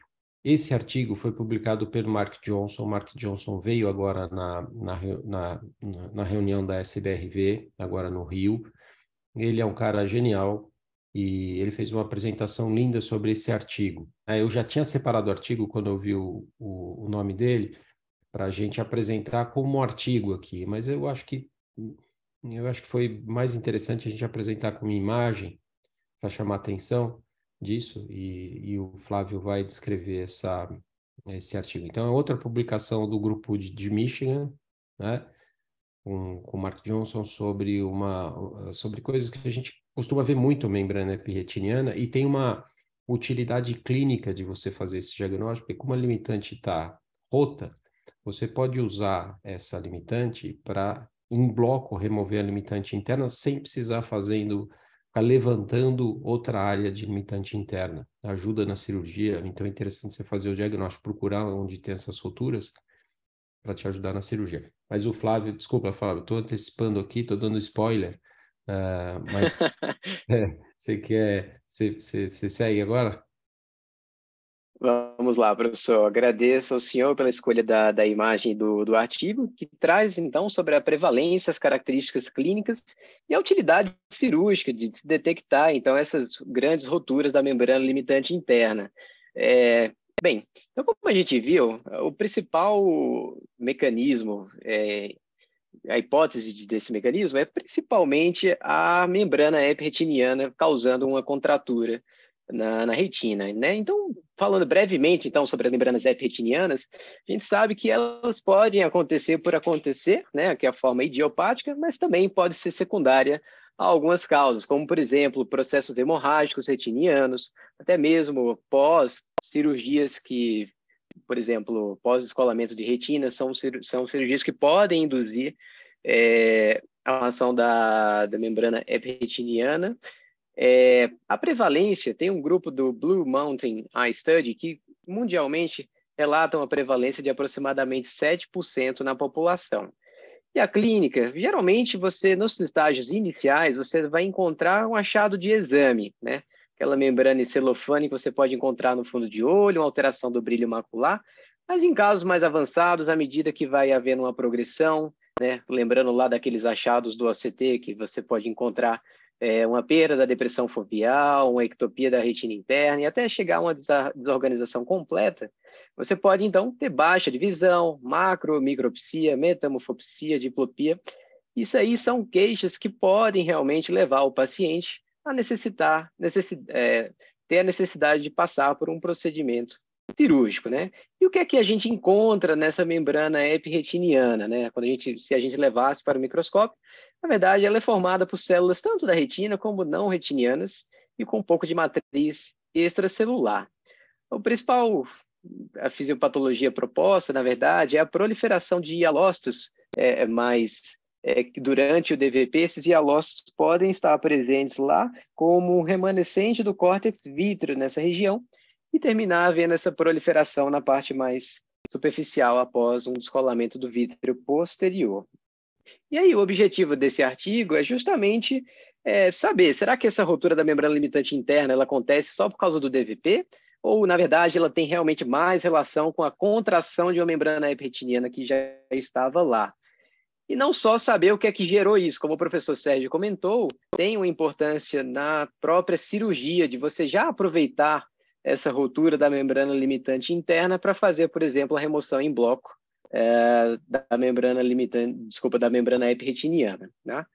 esse artigo foi publicado pelo Mark Johnson. Mark Johnson veio agora na reunião da SBRV, agora no Rio. Ele é um cara genial e ele fez uma apresentação linda sobre esse artigo. Eu já tinha separado o artigo quando eu vi o nome dele, para a gente apresentar como artigo aqui, mas eu acho que foi mais interessante a gente apresentar como imagem para chamar a atenção disso, e o Flávio vai descrever esse artigo. Então, é outra publicação do grupo de Michigan, né, com o Mark Johnson, sobre coisas que a gente costuma ver muito membrana epirretiniana, e tem uma utilidade clínica de você fazer esse diagnóstico, porque como a limitante está rota, você pode usar essa limitante para, em bloco, remover a limitante interna sem precisar ficar levantando outra área de limitante interna. Ajuda na cirurgia, então é interessante você fazer o diagnóstico, procurar onde tem essas roturas para te ajudar na cirurgia. Mas o Flávio, desculpa, Flávio, estou antecipando aqui, estou dando spoiler, mas você segue agora? Vamos lá, professor. Agradeço ao senhor pela escolha da imagem do artigo, que traz, então, sobre a prevalência, as características clínicas e a utilidade cirúrgica de detectar, então, essas grandes roturas da membrana limitante interna. Bem, então, como a gente viu, o principal mecanismo, a hipótese desse mecanismo é principalmente a membrana epirretiniana causando uma contratura na retina, né? Então, falando brevemente, então, sobre as membranas epirretinianas, a gente sabe que elas podem acontecer por acontecer, né? Que é a forma idiopática, mas também pode ser secundária a algumas causas, como, por exemplo, processos hemorrágicos retinianos, até mesmo pós-cirurgias que, por exemplo, pós-descolamento de retina, são cirurgias que podem induzir a ação da membrana epirretiniana. A prevalência, tem um grupo do Blue Mountain Eye Study que mundialmente relatam a prevalência de aproximadamente 7% na população. E a clínica, geralmente nos estágios iniciais, você vai encontrar um achado de exame, né? Aquela membrana celofane que você pode encontrar no fundo de olho, uma alteração do brilho macular, mas em casos mais avançados, à medida que vai havendo uma progressão, né? Lembrando lá daqueles achados do OCT, que você pode encontrar uma perda da depressão foveal, uma ectopia da retina interna, e até chegar a uma desorganização completa, você pode, então, ter baixa de visão, micropsia, metamorfopsia, diplopia. Isso aí são queixas que podem realmente levar o paciente a ter a necessidade de passar por um procedimento cirúrgico, né? E o que é que a gente encontra nessa membrana epirretiniana, né? Se a gente levasse para o microscópio, na verdade, ela é formada por células tanto da retina como não retinianas e com um pouco de matriz extracelular. A fisiopatologia proposta, na verdade, é a proliferação de hialócitos, durante o DVP, esses hialócitos podem estar presentes lá como um remanescente do córtex vítreo nessa região e terminar havendo essa proliferação na parte mais superficial após um descolamento do vítreo posterior. E aí, o objetivo desse artigo é justamente saber, será que essa ruptura da membrana limitante interna ela acontece só por causa do DVP? Ou, na verdade, ela tem realmente mais relação com a contração de uma membrana epirretiniana que já estava lá? E não só saber o que é que gerou isso, como o professor Sérgio comentou, tem uma importância na própria cirurgia, de você já aproveitar essa ruptura da membrana limitante interna para fazer, por exemplo, a remoção em bloco da membrana epirretiniana, né?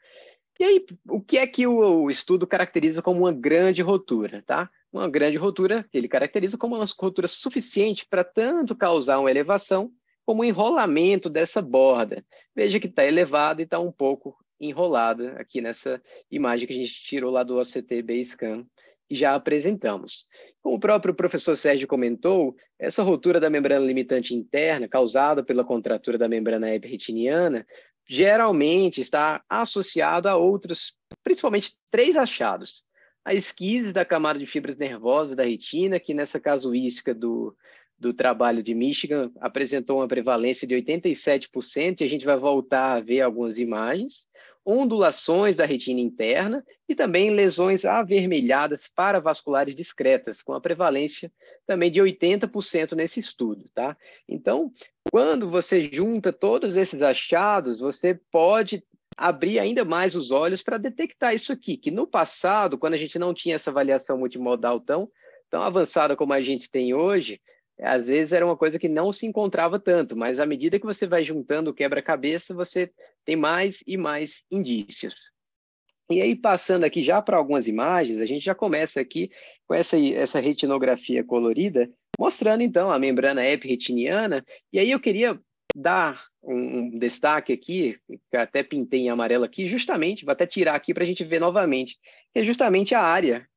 E aí, o que é que o estudo caracteriza como uma grande rotura, tá? Uma grande rotura, que ele caracteriza como uma rotura suficiente para tanto causar uma elevação, como um enrolamento dessa borda. Veja que está elevado e está um pouco enrolado aqui nessa imagem que a gente tirou lá do OCT Basecamp já apresentamos. Como o próprio professor Sérgio comentou, essa rotura da membrana limitante interna, causada pela contratura da membrana epirretiniana, geralmente está associado a outros, principalmente 3 achados. A esquise da camada de fibras nervosas da retina, que nessa casuística do trabalho de Michigan apresentou uma prevalência de 87%, e a gente vai voltar a ver algumas imagens. Ondulações da retina interna e também lesões avermelhadas paravasculares discretas, com a prevalência também de 80% nesse estudo, tá? Então, quando você junta todos esses achados, você pode abrir ainda mais os olhos para detectar isso aqui, que no passado, quando a gente não tinha essa avaliação multimodal tão avançada como a gente tem hoje, às vezes era uma coisa que não se encontrava tanto, mas à medida que você vai juntando o quebra-cabeça, você tem mais e mais indícios. E aí, passando aqui já para algumas imagens, a gente já começa aqui com essa retinografia colorida, mostrando, então, a membrana epirretiniana. E aí eu queria dar um destaque aqui, que até pintei em amarelo aqui, justamente, vou até tirar aqui para a gente ver novamente, que é justamente a área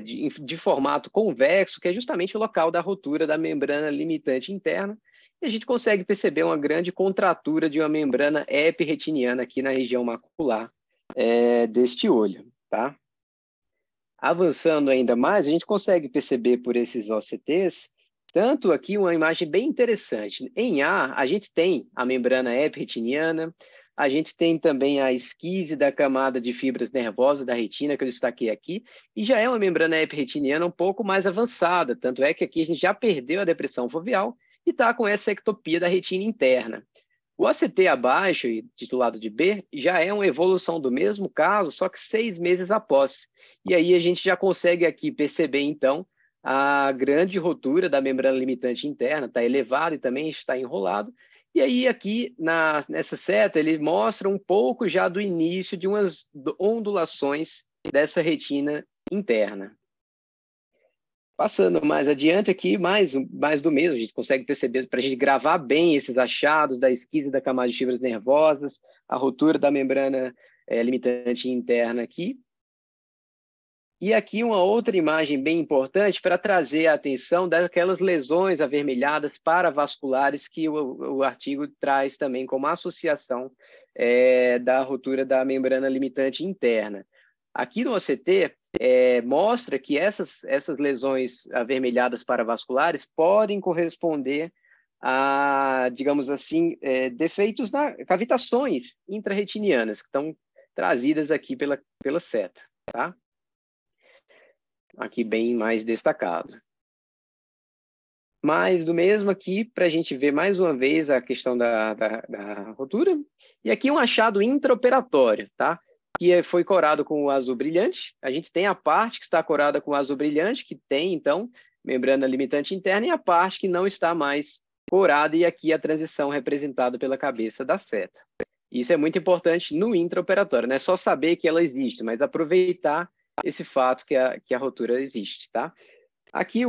de formato convexo, que é justamente o local da rotura da membrana limitante interna, e a gente consegue perceber uma grande contratura de uma membrana epirretiniana aqui na região macular deste olho, tá? Avançando ainda mais, a gente consegue perceber por esses OCTs, tanto aqui uma imagem bem interessante. Em A, a gente tem a membrana epirretiniana, a gente tem também a esquise da camada de fibras nervosas da retina, que eu destaquei aqui, e já é uma membrana epirretiniana um pouco mais avançada, tanto é que aqui a gente já perdeu a depressão foveal e está com essa ectopia da retina interna. O ACT abaixo, titulado de B, já é uma evolução do mesmo caso, só que 6 meses após. E aí a gente já consegue aqui perceber, então, a grande rotura da membrana limitante interna, está elevado e também está enrolado. E aí aqui, nessa seta, ele mostra um pouco já do início de umas ondulações dessa retina interna. Passando mais adiante aqui, mais do mesmo, a gente consegue perceber, para a gente gravar bem esses achados da esquise da camada de fibras nervosas, a rotura da membrana limitante interna aqui. E aqui uma outra imagem bem importante para trazer a atenção daquelas lesões avermelhadas paravasculares que o artigo traz também como associação da rotura da membrana limitante interna. Aqui no OCT, mostra que essas lesões avermelhadas paravasculares podem corresponder a, digamos assim, defeitos cavitações intrarretinianas, que estão trazidas aqui pela seta, tá? Aqui bem mais destacado. Mais do mesmo aqui, para a gente ver mais uma vez a questão da rotura. E aqui um achado intraoperatório, tá? Que foi corado com o azul brilhante. A gente tem a parte que está corada com o azul brilhante, que tem, então, membrana limitante interna, e a parte que não está mais corada, e aqui a transição representada pela cabeça da seta. Isso é muito importante no intraoperatório, não é só saber que ela existe, mas aproveitar esse fato que a rotura existe, tá? Aqui,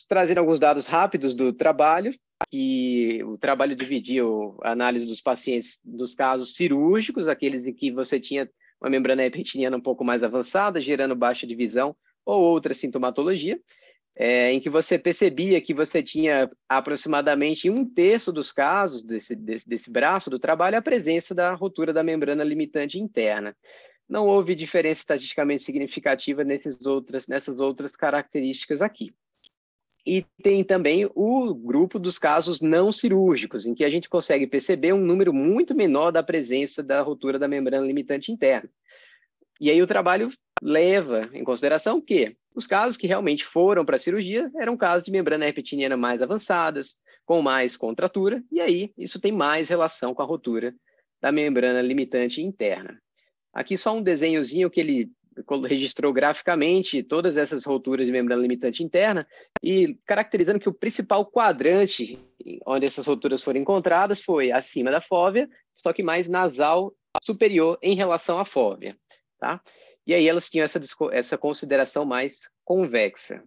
trazendo alguns dados rápidos do trabalho, que o trabalho dividiu a análise dos pacientes dos casos cirúrgicos, aqueles em que você tinha uma membrana epirretiniana um pouco mais avançada, gerando baixa de visão ou outra sintomatologia, em que você percebia que você tinha aproximadamente 1/3 dos casos desse braço do trabalho a presença da rotura da membrana limitante interna. Não houve diferença estatisticamente significativa nessas outras características aqui. E tem também o grupo dos casos não cirúrgicos, em que a gente consegue perceber um número muito menor da presença da rotura da membrana limitante interna. E aí o trabalho leva em consideração que os casos que realmente foram para a cirurgia eram casos de membrana epirretiniana mais avançadas, com mais contratura, e aí isso tem mais relação com a rotura da membrana limitante interna. Aqui só um desenhozinho que ele registrou graficamente todas essas roturas de membrana limitante interna e caracterizando que o principal quadrante onde essas roturas foram encontradas foi acima da fóvea, só que mais nasal superior em relação à fóvea, tá? E aí elas tinham essa consideração mais convexa.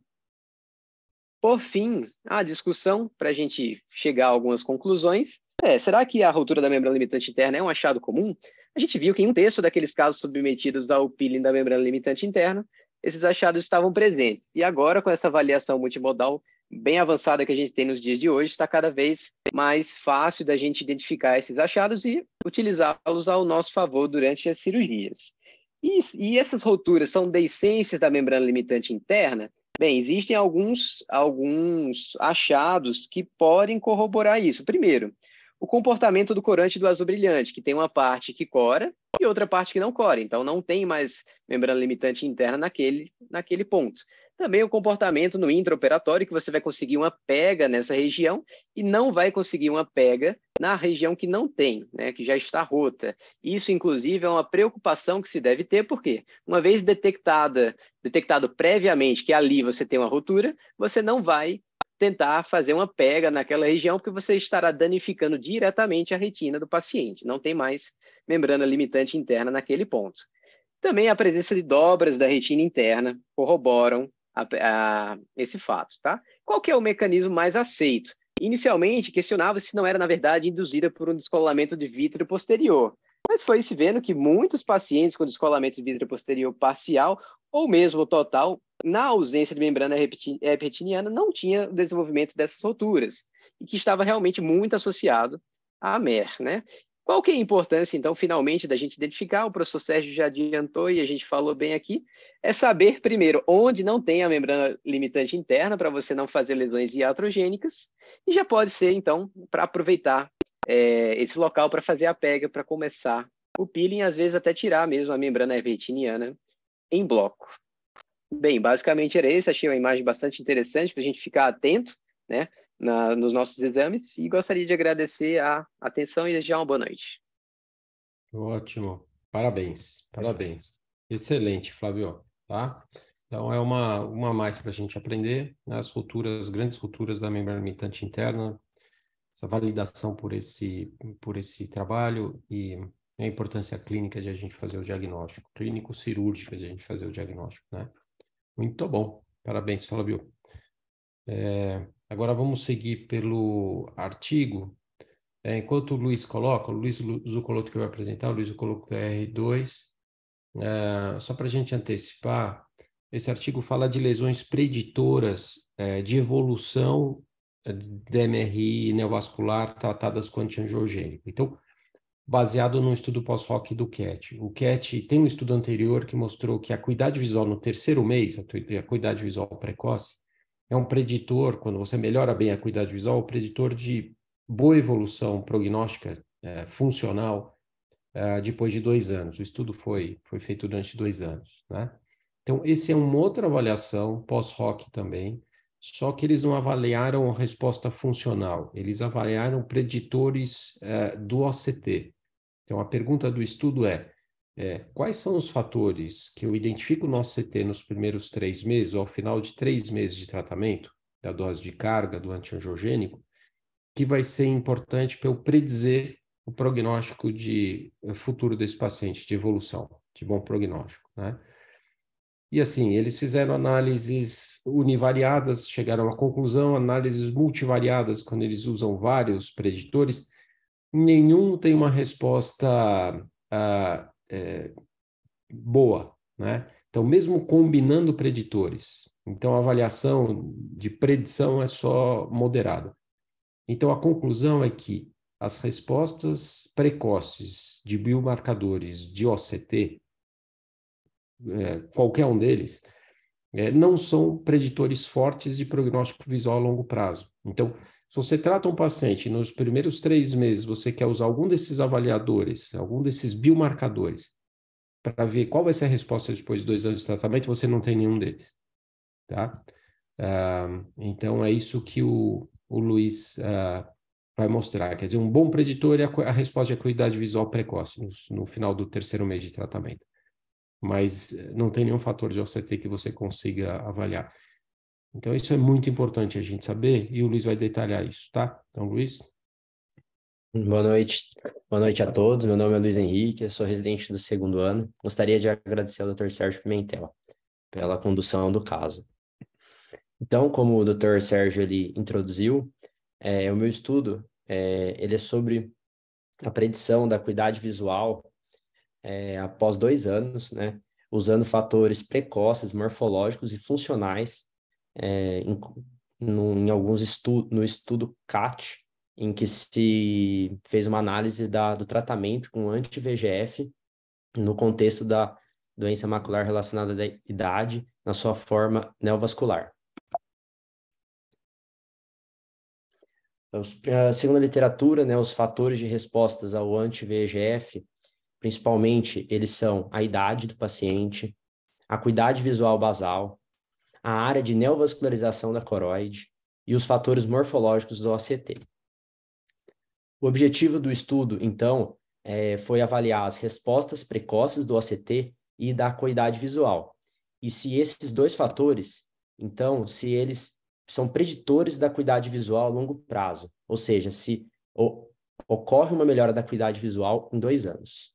Por fim, a discussão, para a gente chegar a algumas conclusões, será que a rotura da membrana limitante interna é um achado comum? A gente viu que em 1/3 daqueles casos submetidos ao peeling da membrana limitante interna esses achados estavam presentes. E agora, com essa avaliação multimodal bem avançada que a gente tem nos dias de hoje, está cada vez mais fácil da gente identificar esses achados e utilizá-los ao nosso favor durante as cirurgias. E essas rupturas são deiscências da membrana limitante interna? Bem, existem alguns achados que podem corroborar isso. Primeiro, o comportamento do corante do azul brilhante, que tem uma parte que cora e outra parte que não cora. Então, não tem mais membrana limitante interna naquele ponto. Também o comportamento no intraoperatório, que você vai conseguir uma pega nessa região e não vai conseguir uma pega na região que não tem, né, que já está rota. Isso, inclusive, é uma preocupação que se deve ter, porque uma vez detectado previamente que ali você tem uma rotura, você não vai tentar fazer uma pega naquela região, porque você estará danificando diretamente a retina do paciente. Não tem mais membrana limitante interna naquele ponto. Também a presença de dobras da retina interna corroboram esse fato, tá? Qual que é o mecanismo mais aceito? Inicialmente, questionava se não era, na verdade, induzida por um descolamento de vítreo posterior, mas foi se vendo que muitos pacientes com descolamento de vítreo posterior parcial ou mesmo total, na ausência de membrana retiniana, não tinha o desenvolvimento dessas roturas, e que estava realmente muito associado à MER, né? Qual que é a importância, então, finalmente, da gente identificar? O professor Sérgio já adiantou e a gente falou bem aqui. É saber, primeiro, onde não tem a membrana limitante interna, para você não fazer lesões iatrogênicas, e já pode ser, então, para aproveitar esse local para fazer a pega, para começar o peeling, às vezes até tirar mesmo a membrana retiniana em bloco. Bem, basicamente era esse. Achei uma imagem bastante interessante para a gente ficar atento, né, nos nossos exames, e gostaria de agradecer a atenção e desejar uma boa noite. Ótimo, parabéns, parabéns. Excelente, Flávio, tá? Então é uma a mais para a gente aprender, né? As rupturas, grandes rupturas da membrana limitante interna, essa validação por esse trabalho e a importância clínica de a gente fazer o diagnóstico, clínico-cirúrgica de a gente fazer o diagnóstico, né? Muito bom, parabéns, Flávio. Agora vamos seguir pelo artigo. Enquanto o Luiz coloca, o Luiz Zucoloto que vai apresentar, o Luiz Zucoloto R2, só para a gente antecipar, esse artigo fala de lesões preditoras de evolução da MRI neovascular tratadas com antiangiogênico. Então, baseado no estudo pós-hoc do CAT. O CAT tem um estudo anterior que mostrou que a acuidade visual no terceiro mês, a acuidade visual precoce, é um preditor, quando você melhora bem a acuidade visual, o preditor de boa evolução prognóstica funcional depois de 2 anos. O estudo foi feito durante 2 anos, né? Então, esse é uma outra avaliação, pós-hoc também, só que eles não avaliaram a resposta funcional, eles avaliaram preditores do OCT. Então, a pergunta do estudo quais são os fatores que eu identifico no OCT nos primeiros 3 meses, ou ao final de 3 meses de tratamento, da dose de carga do antiangiogênico, que vai ser importante para eu predizer o prognóstico de futuro desse paciente, de evolução, de bom prognóstico, né? E assim, eles fizeram análises univariadas, chegaram à conclusão, análises multivariadas, quando eles usam vários preditores, nenhum tem uma resposta boa, né? Então, mesmo combinando preditores, então a avaliação de predição é só moderada. Então, a conclusão é que as respostas precoces de biomarcadores de OCT, qualquer um deles, não são preditores fortes de prognóstico visual a longo prazo. Então, se você trata um paciente nos primeiros 3 meses, você quer usar algum desses avaliadores, algum desses biomarcadores, para ver qual vai ser a resposta depois de 2 anos de tratamento, você não tem nenhum deles, tá? Então, é isso que o Luiz vai mostrar. Quer dizer, um bom preditor é a resposta de acuidade visual precoce, no final do 3º mês de tratamento. Mas não tem nenhum fator de OCT que você consiga avaliar. Então, isso é muito importante a gente saber, e o Luiz vai detalhar isso, tá? Então, Luiz. Boa noite a todos. Meu nome é Luiz Henrique, eu sou residente do 2º ano. Gostaria de agradecer ao Dr. Sérgio Pimentel pela condução do caso. Então, como o Dr. Sérgio ele introduziu, o meu estudo ele é sobre a predição da acuidade visual após 2 anos, né? usando fatores precoces, morfológicos e funcionais, em alguns estudos, no estudo CAT, em que se fez uma análise do tratamento com anti-VEGF no contexto da doença macular relacionada à idade, na sua forma neovascular. Segundo a literatura, né, os fatores de respostas ao anti-VEGF, principalmente, eles são a idade do paciente, a acuidade visual basal, a área de neovascularização da coroide e os fatores morfológicos do OCT. O objetivo do estudo, então, foi avaliar as respostas precoces do OCT e da acuidade visual. E se esses dois fatores, então, se eles são preditores da acuidade visual a longo prazo, ou seja, se ocorre uma melhora da acuidade visual em 2 anos.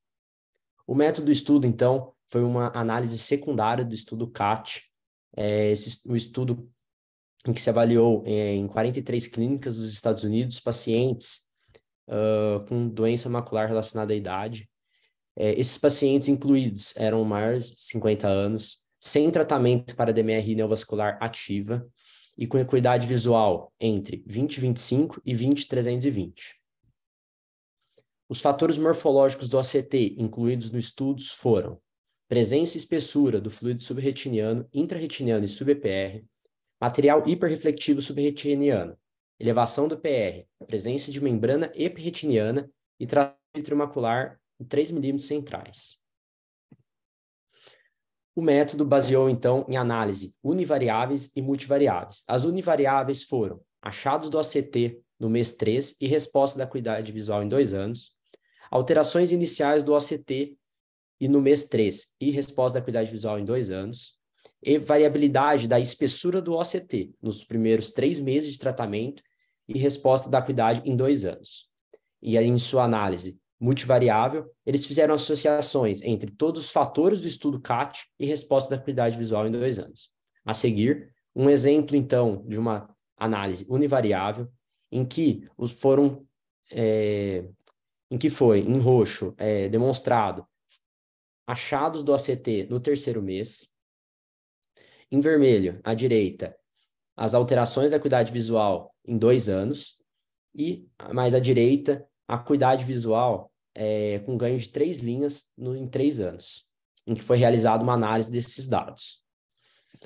O método do estudo, então, foi uma análise secundária do estudo CAT, o estudo em que se avaliou em 43 clínicas dos Estados Unidos pacientes com doença macular relacionada à idade. Esses pacientes incluídos eram maiores de 50 anos, sem tratamento para DMRI neovascular ativa e com acuidade visual entre 20/25 e 20/320. Os fatores morfológicos do OCT incluídos no estudo foram presença e espessura do fluido subretiniano, intrarretiniano e sub-EPR, material hiperreflectivo subretiniano, elevação do PR, presença de membrana epirretiniana e trato macular em 3 milímetros centrais. O método baseou, então, em análise univariáveis e multivariáveis. As univariáveis foram achados do OCT no mês 3 e resposta da acuidade visual em 2 anos, alterações iniciais do OCT e no mês 3 e resposta da acuidade visual em 2 anos, e variabilidade da espessura do OCT nos primeiros 3 meses de tratamento e resposta da acuidade em 2 anos. E aí, em sua análise multivariável, eles fizeram associações entre todos os fatores do estudo CAT e resposta da acuidade visual em 2 anos. A seguir, um exemplo, então, de uma análise univariável, em que foi, em roxo, demonstrado achados do OCT no 3º mês, em vermelho, à direita, as alterações da acuidade visual em 2 anos, e mais à direita, a acuidade visual com ganho de 3 linhas em 3 anos, em que foi realizada uma análise desses dados.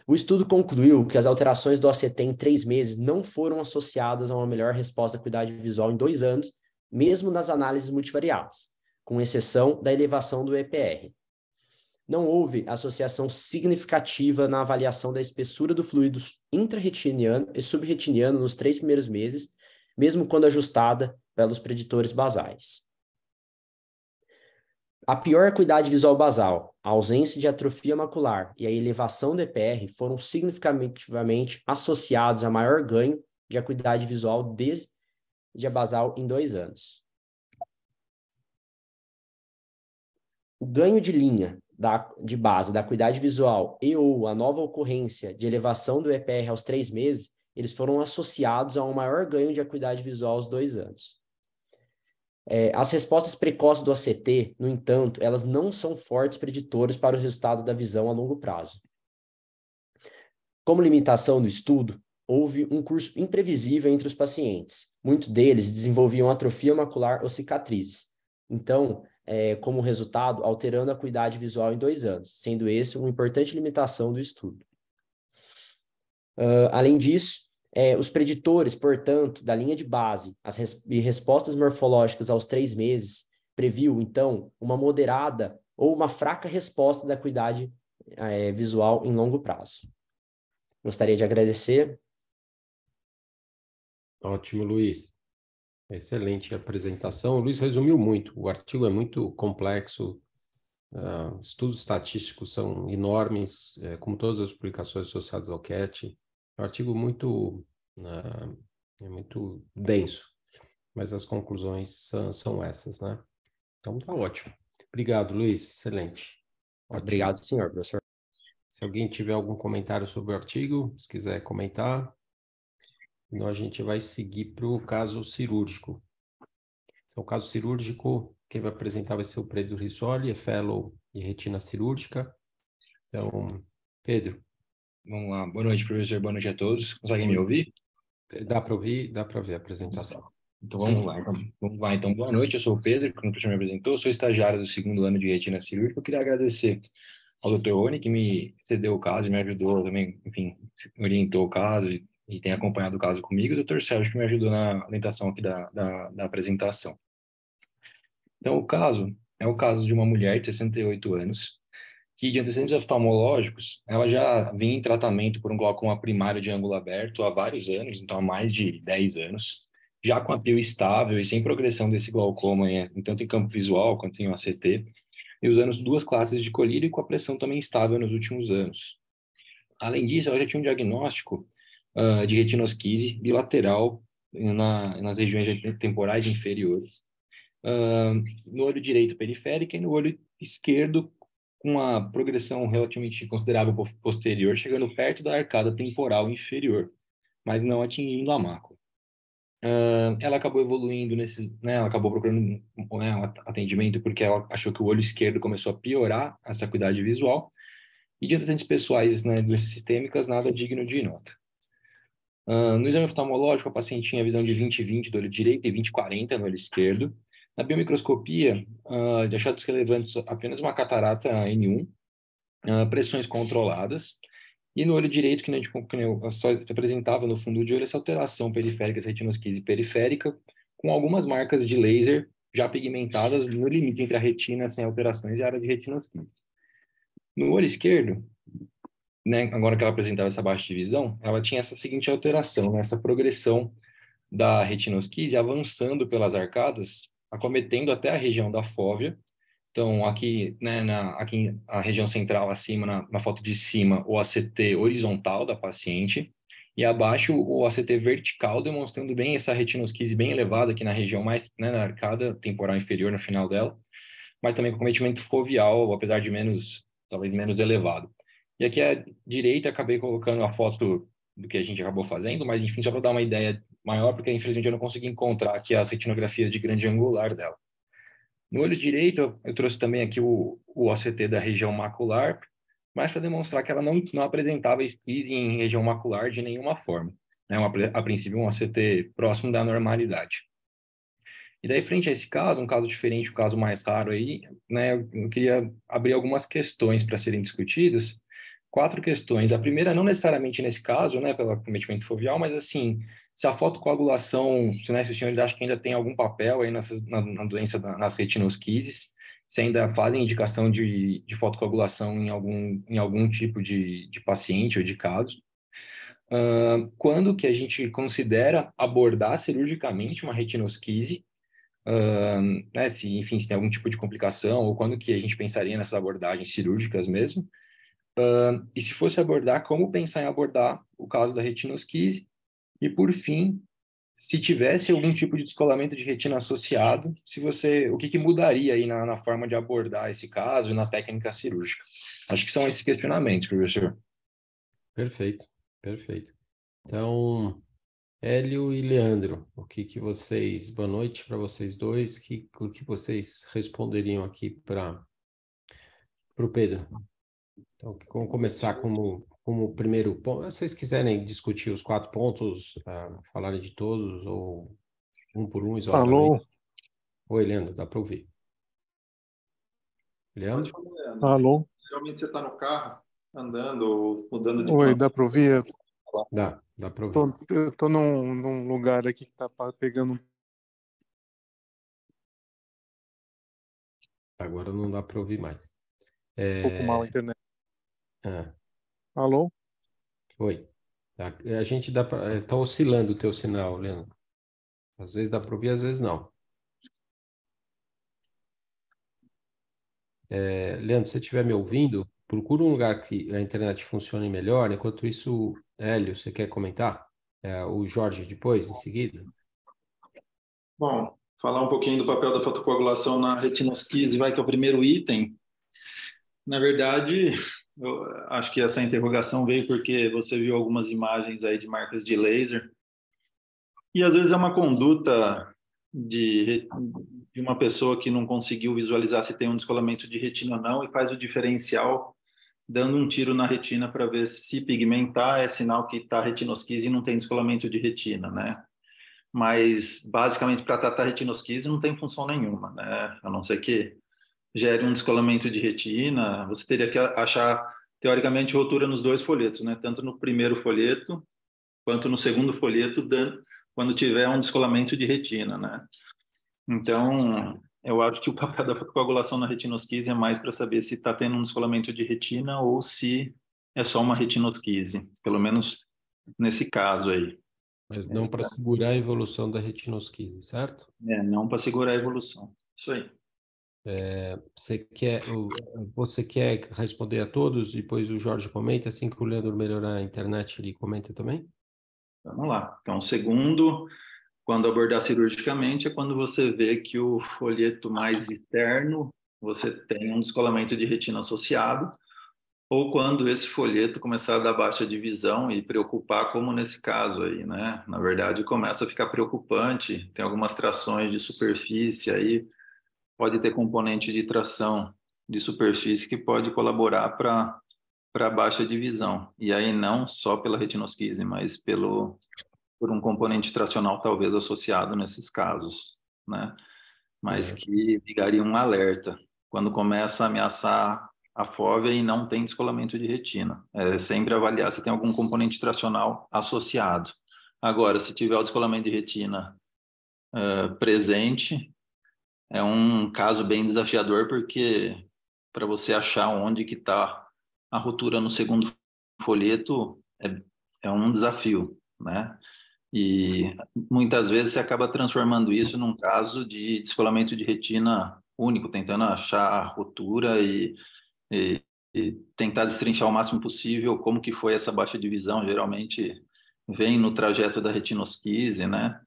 O estudo concluiu que as alterações do OCT em 3 meses não foram associadas a uma melhor resposta à acuidade visual em 2 anos, mesmo nas análises multivariáveis, com exceção da elevação do EPR. Não houve associação significativa na avaliação da espessura do fluido intrarretiniano e subretiniano nos 3 primeiros meses, mesmo quando ajustada pelos preditores basais. A pior acuidade visual basal, a ausência de atrofia macular e a elevação do EPR foram significativamente associados a maior ganho de acuidade visual desde a basal em 2 anos. O ganho de linha de base da acuidade visual e ou a nova ocorrência de elevação do EPR aos 3 meses, eles foram associados a um maior ganho de acuidade visual aos 2 anos. As respostas precoces do OCT, no entanto, elas não são fortes preditores para o resultado da visão a longo prazo. Como limitação do estudo, houve um curso imprevisível entre os pacientes. Muitos deles desenvolviam atrofia macular ou cicatrizes. Então, como resultado, alterando a acuidade visual em 2 anos, sendo esse uma importante limitação do estudo. Além disso, os preditores, portanto, da linha de base e respostas morfológicas aos 3 meses previu, então, uma moderada ou uma fraca resposta da acuidade visual em longo prazo. Gostaria de agradecer. Ótimo, Luiz. Excelente apresentação. O Luiz resumiu muito. O artigo é muito complexo. Estudos estatísticos são enormes, como todas as publicações associadas ao CAT. É um artigo muito denso, mas as conclusões são essas, né? Então, tá ótimo. Obrigado, Luiz. Excelente. Ótimo. Obrigado, senhor professor. Se alguém tiver algum comentário sobre o artigo, se quiser comentar, então a gente vai seguir para o caso cirúrgico. Então, o caso cirúrgico, quem vai apresentar vai ser o Pedro Rissoli, é fellow de retina cirúrgica. Então, Pedro. Vamos lá. Boa noite, professor. Boa noite a todos. Conseguem me ouvir? Dá para ouvir, dá para ver a apresentação. Então, vamos lá. Então, boa noite. Eu sou o Pedro, como o professor me apresentou. Sou estagiário do 2º ano de retina cirúrgica. Eu queria agradecer ao Dr. Rony, que me cedeu o caso e me ajudou também, enfim, orientou o caso e tem acompanhado o caso comigo. E o Dr. Sérgio, que me ajudou na orientação aqui da apresentação. Então, o caso é o caso de uma mulher de 68 anos, que de antecedentes oftalmológicos, ela já vinha em tratamento por um glaucoma primário de ângulo aberto há vários anos, então há mais de 10 anos, já com a pio estável e sem progressão desse glaucoma, tanto em campo visual quanto em OCT, e usando 2 classes de colírio e com a pressão também estável nos últimos anos. Além disso, ela já tinha um diagnóstico de retinosquise bilateral nas regiões temporais inferiores, no olho direito periférico e no olho esquerdo, com uma progressão relativamente considerável posterior, chegando perto da arcada temporal inferior, mas não atingindo a mácula. Ela acabou evoluindo ela acabou procurando um atendimento porque ela achou que o olho esquerdo começou a piorar essa acuidade visual, e de antecedentes pessoais, doenças sistêmicas, nada digno de nota. No exame oftalmológico, a paciente tinha visão de 20/20 do olho direito e 20/40 no olho esquerdo. Na biomicroscopia, de achados relevantes, apenas uma catarata N1, pressões controladas, e no olho direito, que eu só apresentava no fundo de olho essa alteração periférica, essa retinosquise periférica, com algumas marcas de laser já pigmentadas no limite entre a retina sem alterações e a área de retinosquise. No olho esquerdo, agora que ela apresentava essa baixa de visão, ela tinha essa seguinte alteração, essa progressão da retinosquise avançando pelas arcadas, acometendo até a região da fóvea. Então, aqui, aqui a região central acima, na foto de cima, o ACT horizontal da paciente, e abaixo o ACT vertical, demonstrando bem essa retinosquise bem elevada aqui na região mais, na arcada temporal inferior, no final dela, mas também com cometimento foveal, apesar de talvez menos elevado. E aqui à direita, acabei colocando a foto do que a gente acabou fazendo, mas enfim, só para dar uma ideia maior, porque infelizmente eu não consegui encontrar aqui as retinografias de grande angular dela. No olho direito, eu trouxe também aqui o OCT da região macular, mas para demonstrar que ela não apresentava esquise em região macular de nenhuma forma. A princípio, um OCT próximo da normalidade. E daí, frente a esse caso, um caso diferente, um caso mais raro aí, eu queria abrir algumas questões para serem discutidas. 4 questões. A primeira, não necessariamente nesse caso, pelo acometimento foveal, mas assim, se a fotocoagulação, se os senhores acham que ainda tem algum papel aí na doença, nas retinosquises, se ainda fazem indicação de fotocoagulação em algum tipo de paciente ou de caso. Quando que a gente considera abordar cirurgicamente uma retinosquise, se tem algum tipo de complicação, ou quando que a gente pensaria nessas abordagens cirúrgicas mesmo. E se fosse abordar, como pensar em abordar o caso da retinosquise? E, por fim, se tivesse algum tipo de descolamento de retina associado, o que mudaria aí na forma de abordar esse caso e na técnica cirúrgica? Acho que são esses questionamentos, professor. Perfeito. Então, Hélio e Leandro, boa noite para vocês dois, o que vocês responderiam aqui para o Pedro? Então, vamos começar como primeiro ponto. Se vocês quiserem discutir os 4 pontos, falarem de todos, ou um por um, isoladamente. Alô? Oi, Leandro, dá para ouvir. Leandro? Pode falar, Leandro. Alô? Geralmente você está no carro, andando ou mudando de Oi, plano. dá para ouvir? Dá para ouvir. Eu estou num lugar aqui que está pegando. Agora não dá para ouvir mais. Um pouco mal a internet. Ah. Alô? Oi. A gente tá oscilando o teu sinal, Leandro. Às vezes dá para ouvir, às vezes não. Leandro, se você estiver me ouvindo, procura um lugar que a internet funcione melhor. Enquanto isso, Hélio, você quer comentar? O Jorge depois, em seguida? Bom, falar um pouquinho do papel da fotocoagulação na retinosquise, que é o primeiro item. Na verdade, eu acho que essa interrogação veio porque você viu algumas imagens aí de marcas de laser. E às vezes é uma conduta de uma pessoa que não conseguiu visualizar se tem um descolamento de retina ou não, e faz o diferencial dando um tiro na retina para ver se pigmentar é sinal que está retinosquise e não tem descolamento de retina, né? Mas, basicamente, para tratar retinosquise não tem função nenhuma, né? A não ser que gere um descolamento de retina, você teria que achar, teoricamente, rotura nos 2 folhetos, né? Tanto no primeiro folheto quanto no segundo folheto, quando tiver um descolamento de retina, né? Então, eu acho que o papel da fotocoagulação na retinosquise é mais para saber se está tendo um descolamento de retina ou se é só uma retinosquise, pelo menos nesse caso aí. Mas não para segurar a evolução da retinosquise, certo? Não para segurar a evolução. Isso aí. Você quer responder a todos? Depois o Jorge comenta, assim que o Leandro melhorar a internet, ele comenta também? Vamos lá. Então, o segundo, quando abordar cirurgicamente, é quando você vê que o folheto mais externo, você tem um descolamento de retina associado, ou quando esse folheto começar a dar baixa de visão e preocupar, como nesse caso aí, né? Na verdade, começa a ficar preocupante, tem algumas trações de superfície aí, pode ter componente de tração de superfície que pode colaborar para baixa de visão. E aí não só pela retinosquise, mas por um componente tracional talvez associado nesses casos, né? Mas que ligaria um alerta quando começa a ameaçar a fóvea e não tem descolamento de retina. É sempre avaliar se tem algum componente tracional associado. Agora, se tiver o descolamento de retina presente, é um caso bem desafiador, porque para você achar onde que está a rotura no segundo folheto é um desafio, né? E muitas vezes você acaba transformando isso num caso de descolamento de retina único, tentando achar a rotura e tentar destrinchar o máximo possível como que foi essa baixa de visão. Geralmente vem no trajeto da retinosquise, né?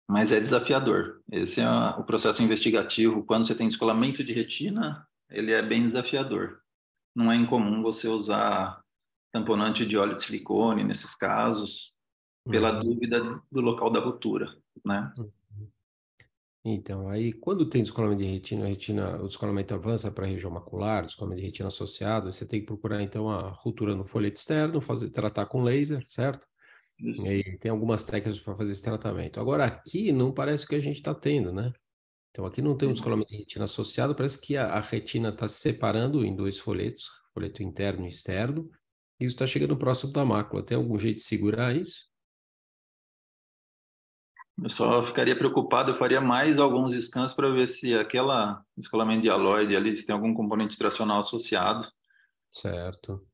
Mas é desafiador. Esse é o processo investigativo. Quando você tem descolamento de retina, ele é bem desafiador. Não é incomum você usar tamponante de óleo de silicone nesses casos, pela dúvida do local da rotura, né? Então, aí, quando tem descolamento de retina, o descolamento avança para a região macular, descolamento de retina associado, você tem que procurar, então, a rotura no folheto externo, tratar com laser, certo? E tem algumas técnicas para fazer esse tratamento. Agora, aqui não parece que a gente está tendo, né? Então, aqui não tem um descolamento de retina associado, parece que a retina está se separando em 2 folhetos, folheto interno e externo, e isso está chegando próximo da mácula. Tem algum jeito de segurar isso? Eu só ficaria preocupado, eu faria mais alguns scans para ver se aquela descolamento de aloide ali, se tem algum componente tracional associado. Certo.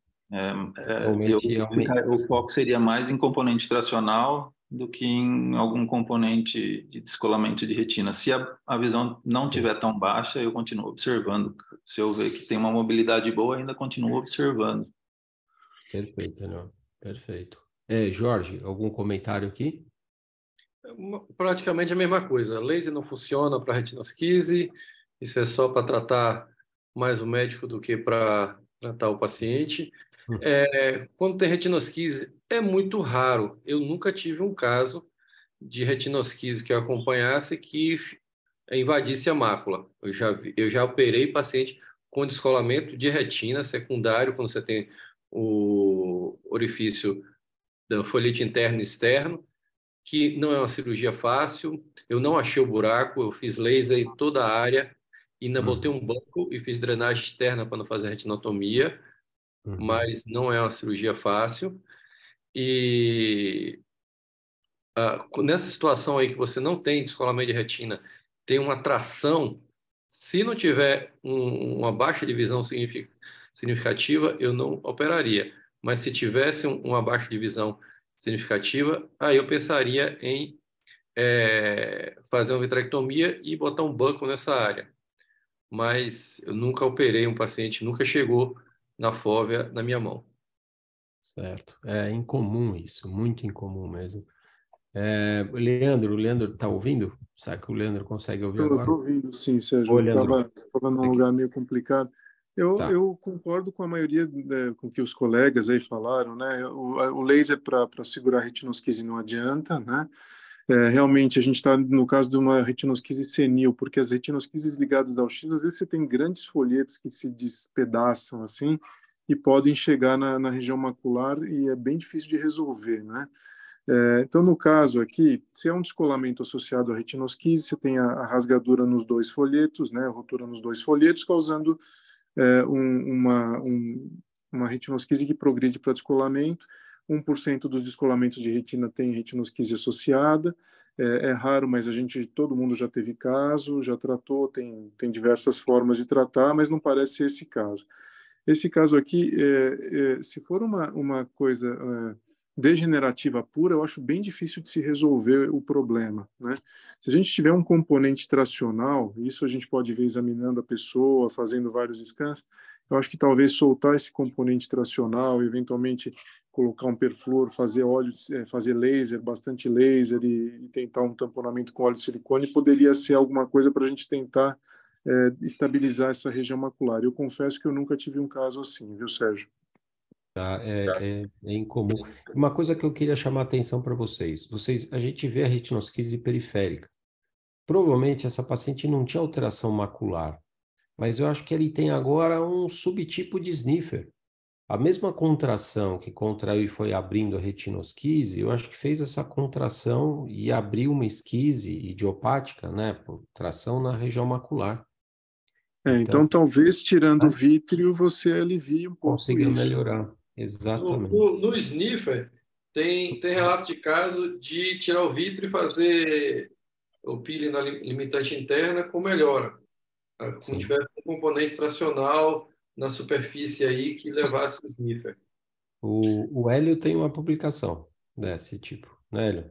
O foco seria mais em componente tracional do que em algum componente de descolamento de retina. Se a visão não tiver tão baixa, eu continuo observando. Se eu ver que tem uma mobilidade boa, ainda continuo observando. Perfeito, Daniel. Perfeito. Jorge, algum comentário aqui? Praticamente a mesma coisa. Laser não funciona para retinosquise, isso é só para tratar mais o médico do que para tratar o paciente. Quando tem retinosquise, é muito raro. Eu nunca tive um caso de retinosquise que eu acompanhasse que invadisse a mácula. Eu já operei paciente com descolamento de retina secundário, quando você tem o orifício do folheto interno e externo, que não é uma cirurgia fácil. Eu não achei o buraco, eu fiz laser em toda a área, ainda botei um banco e fiz drenagem externa para não fazer retinotomia, mas não é uma cirurgia fácil. E nessa situação aí que você não tem descolamento de retina, tem uma tração, se não tiver uma baixa de visão significativa, eu não operaria. Mas se tivesse uma baixa de visão significativa, aí eu pensaria em fazer uma vitrectomia e botar um banco nessa área. Mas eu nunca operei um paciente, nunca chegou na fóvea na minha mão. Certo. É incomum isso, muito incomum mesmo. O Leandro está ouvindo? Será que o Leandro consegue ouvir agora? Estou ouvindo, sim, Sérgio. Estava num lugar meio complicado. Eu concordo com a maioria com o que os colegas aí falaram, né? O laser para segurar a retinosquise não adianta, né? Realmente, a gente está no caso de uma retinosquise senil, porque as retinosquises ligadas ao X, às vezes você tem grandes folhetos que se despedaçam assim e podem chegar na região macular e é bem difícil de resolver, né? Então, no caso aqui, se é um descolamento associado à retinosquise, você tem a rasgadura nos dois folhetos, né, a rotura nos dois folhetos, causando uma retinosquise que progride para descolamento. 1% dos descolamentos de retina tem retinosquise associada. É raro, mas todo mundo já teve caso, já tratou, tem diversas formas de tratar, mas não parece ser esse caso. Esse caso aqui, se for uma coisa degenerativa pura, eu acho bem difícil de se resolver o problema, né? Se a gente tiver um componente tracional, isso a gente pode ver examinando a pessoa, fazendo vários scans, eu acho que talvez soltar esse componente tracional, eventualmente colocar um perfluor, fazer óleo, fazer laser, bastante laser e tentar um tamponamento com óleo de silicone, poderia ser alguma coisa para a gente tentar estabilizar essa região macular. Eu confesso que eu nunca tive um caso assim, viu, Sérgio? Tá? É incomum. Uma coisa que eu queria chamar a atenção para vocês. A gente vê a retinosquise periférica. Provavelmente essa paciente não tinha alteração macular, mas eu acho que ele tem agora um subtipo de sniffer. A mesma contração que contraiu e foi abrindo a retinosquise, eu acho que fez essa contração e abriu uma esquise idiopática, né, por tração na região macular. Então talvez tirando o vítreo você alivie um pouco consiga isso. melhorar. Exatamente. No sniffer, tem relato de caso de tirar o vítreo e fazer o peeling na limitante interna com melhora. Como tiver um componente tracional na superfície aí que levasse o sniffer. O Hélio tem uma publicação desse tipo, né, Hélio?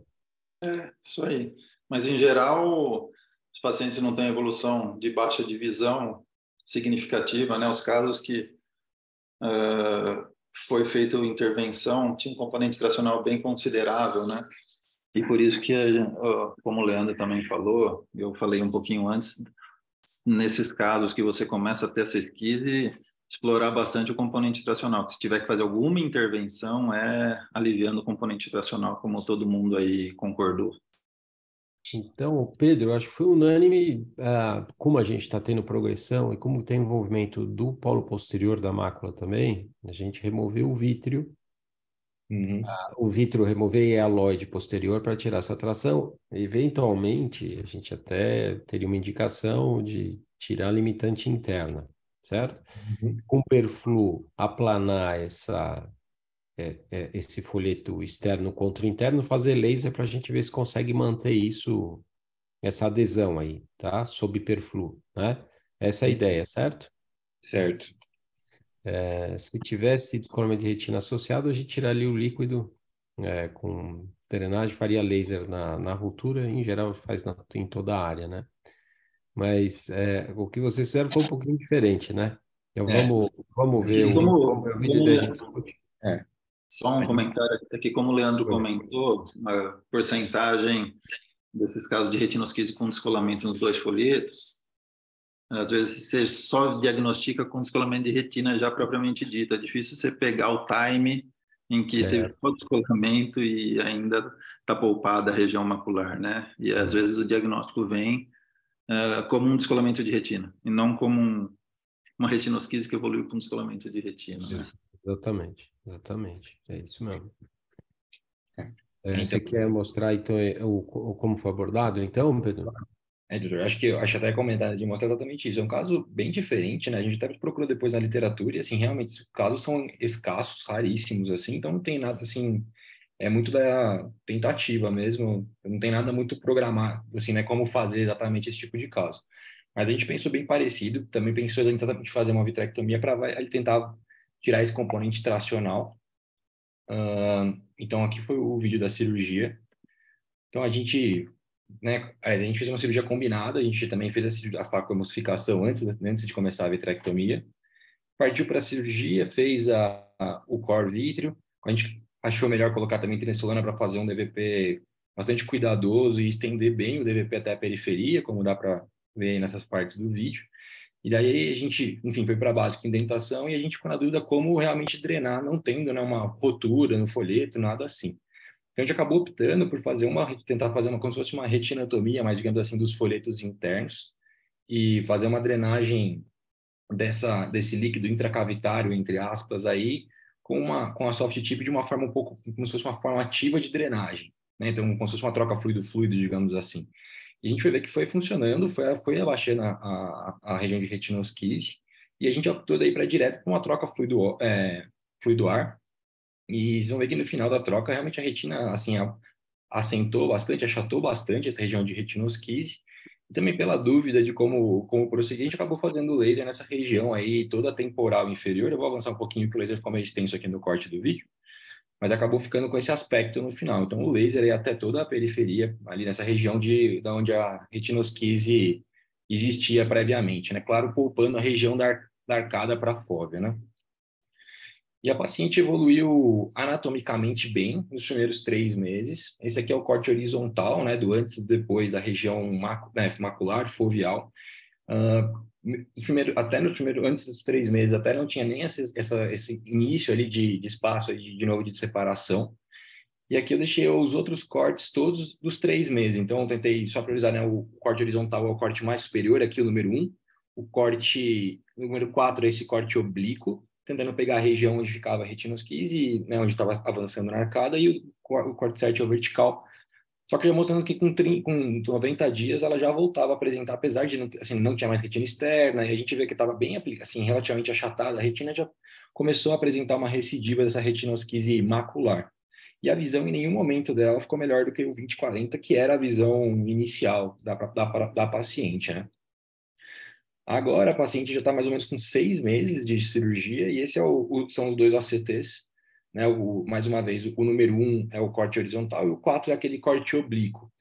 Isso aí. Mas, em geral, os pacientes não têm evolução de baixa de visão significativa, né? Os casos que foi feita intervenção tinha um componente tracional bem considerável, né? E por isso que, como o Leandro também falou, eu falei um pouquinho antes, nesses casos que você começa a ter essa esquise, explorar bastante o componente tracional. Se tiver que fazer alguma intervenção, aliviando o componente tracional, como todo mundo aí concordou. Então, Pedro, eu acho que foi unânime, como a gente está tendo progressão e como tem envolvimento do polo posterior da mácula também, a gente removeu o vítreo, remover a hialoide posterior para tirar essa tração. Eventualmente, a gente até teria uma indicação de tirar a limitante interna, certo? Com perflu, aplanar esse folheto externo contra o interno, fazer laser para a gente ver se consegue manter isso, essa adesão aí, tá? Sob perflu, né? Essa é a ideia, certo? Certo. Se tivesse descolamento de retina associado, a gente tiraria o líquido com drenagem, faria laser na ruptura, em geral faz em toda a área, né? Mas o que vocês fizeram foi um pouquinho diferente, né? Então vamos ver o vídeo da gente discutir. Só um comentário aqui, como o Leandro comentou, a porcentagem desses casos de retinosquise com descolamento nos dois folhetos, às vezes você só diagnostica com descolamento de retina já propriamente dito. É difícil você pegar o time em que teve o descolamento e ainda está poupada a região macular, né? E às vezes o diagnóstico vem como um descolamento de retina e não como uma retinosquise que evoluiu com descolamento de retina, né? Exatamente. É isso mesmo. Então, você quer mostrar, então, como foi abordado, então, Pedro? Doutor, acho até comentar de mostrar exatamente isso. É um caso bem diferente, né? A gente até procurou depois na literatura e, assim, realmente, os casos são escassos, raríssimos, assim, então não tem nada, assim, é muito da tentativa mesmo, não tem nada muito programado, assim, né? Como fazer exatamente esse tipo de caso. Mas a gente pensou bem parecido, também pensou exatamente de fazer uma vitrectomia para tentar tirar esse componente tracional. Então, aqui foi o vídeo da cirurgia. Então, a gente fez uma cirurgia combinada, a gente também fez a facoemulsificação antes de começar a vitrectomia. Partiu para a cirurgia, fez o core vítreo. A gente achou melhor colocar também trinesolana para fazer um DVP bastante cuidadoso e estender bem o DVP até a periferia, como dá para ver aí nessas partes do vídeo. E daí a gente, enfim, foi para a básica indentação e a gente ficou na dúvida como realmente drenar, não tendo, né, uma rotura no folheto, nada assim. Então, a gente acabou optando por tentar fazer como se fosse uma retinotomia, mas digamos assim, dos folhetos internos, e fazer uma drenagem desse líquido intracavitário, entre aspas, aí, com a soft tip de uma forma um pouco, como se fosse uma forma ativa de drenagem, né? Então, como se fosse uma troca fluido-fluido, digamos assim. E a gente foi ver que foi funcionando, foi abaixando a região de retinosquise, e a gente optou daí para direto com uma troca fluido-ar, e vocês vão ver que no final da troca, realmente a retina, assim, assentou bastante, achatou bastante essa região de retinosquise, e também pela dúvida de como prosseguir, a gente acabou fazendo o laser nessa região aí, toda temporal inferior. Eu vou avançar um pouquinho, porque o laser ficou meio extenso aqui no corte do vídeo, mas acabou ficando com esse aspecto no final. Então, o laser é até toda a periferia, ali nessa região da onde a retinosquise existia previamente, né? Claro, poupando a região da arcada para a fóvea, né? E a paciente evoluiu anatomicamente bem nos primeiros 3 meses. Esse aqui é o corte horizontal, né, do antes e depois da região macular, foveal. Antes dos 3 meses, até não tinha nem esse início ali de espaço de novo de separação. E aqui eu deixei os outros cortes todos dos 3 meses. Então, eu tentei só priorizar, né, o corte horizontal é o corte mais superior, aqui o número 1. O corte número 4 é esse corte oblíquo, tentando pegar a região onde ficava a retinosquise, né, onde estava avançando na arcada, e o corte 7 é o vertical. Só que já mostrando que com 90 dias ela já voltava a apresentar, apesar de não tinha mais retina externa, e a gente vê que estava bem, assim, relativamente achatada, a retina já começou a apresentar uma recidiva dessa retinosquise macular. E a visão em nenhum momento dela ficou melhor do que o 20/40, que era a visão inicial da paciente, né? Agora a paciente já está mais ou menos com 6 meses de cirurgia, e esse são os 2 OCTs, né? Mais uma vez, o número 1 é o corte horizontal e o 4 é aquele corte oblíquo,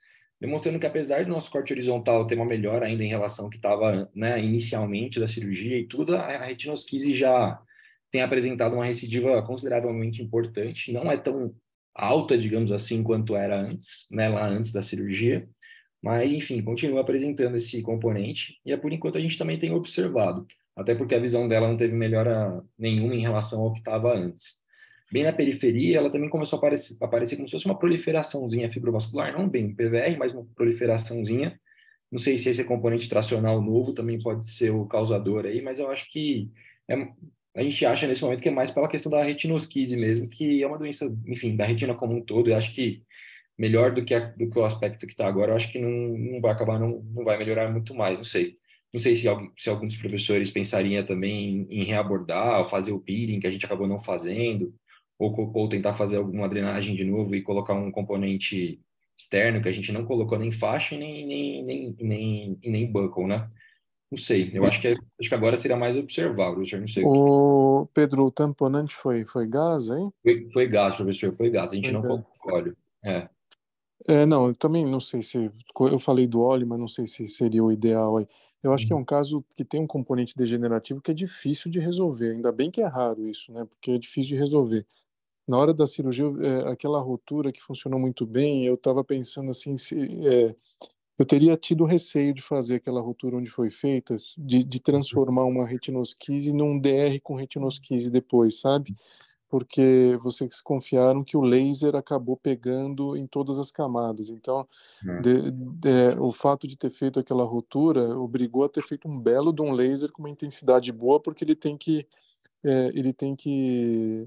demonstrando que apesar do nosso corte horizontal ter uma melhora ainda em relação ao que estava, né, inicialmente da cirurgia e tudo, a retinosquise já tem apresentado uma recidiva consideravelmente importante, não é tão alta, digamos assim, quanto era antes, né, lá antes da cirurgia, mas, enfim, continua apresentando esse componente, e é por enquanto a gente também tem observado, até porque a visão dela não teve melhora nenhuma em relação ao que estava antes. Bem na periferia, ela também começou a aparecer como se fosse uma proliferaçãozinha fibrovascular, não bem PVR, mas uma proliferaçãozinha. Não sei se esse componente tracional novo também pode ser o causador aí, mas eu acho que a gente acha nesse momento que é mais pela questão da retinosquise mesmo, que é uma doença, enfim, da retina como um todo. Eu acho que melhor do que o aspecto que está agora, eu acho que não vai acabar, não vai melhorar muito mais, não sei. Não sei se alguns professores pensariam também em reabordar, ou fazer o peeling, que a gente acabou não fazendo, ou tentar fazer alguma drenagem de novo e colocar um componente externo que a gente não colocou nem faixa e nem buckle, né? Não sei, eu acho que agora seria mais observável, eu não sei o que. O Pedro, o tamponante foi gás, hein? Foi gás, professor, foi gás, a gente Foi não gás. colocou óleo. Não, eu também não sei se eu falei do óleo, mas não sei se seria o ideal aí. Eu acho que é um caso que tem um componente degenerativo que é difícil de resolver. Ainda bem que é raro isso, né? Porque é difícil de resolver. Na hora da cirurgia, aquela rotura que funcionou muito bem, eu estava pensando assim, eu teria tido receio de fazer aquela rotura onde foi feita, de transformar uma retinosquise num DR com retinosquise depois, sabe? Porque vocês confiaram que o laser acabou pegando em todas as camadas. Então, o fato de ter feito aquela rotura obrigou a ter feito um belo de um laser com uma intensidade boa, porque ele tem que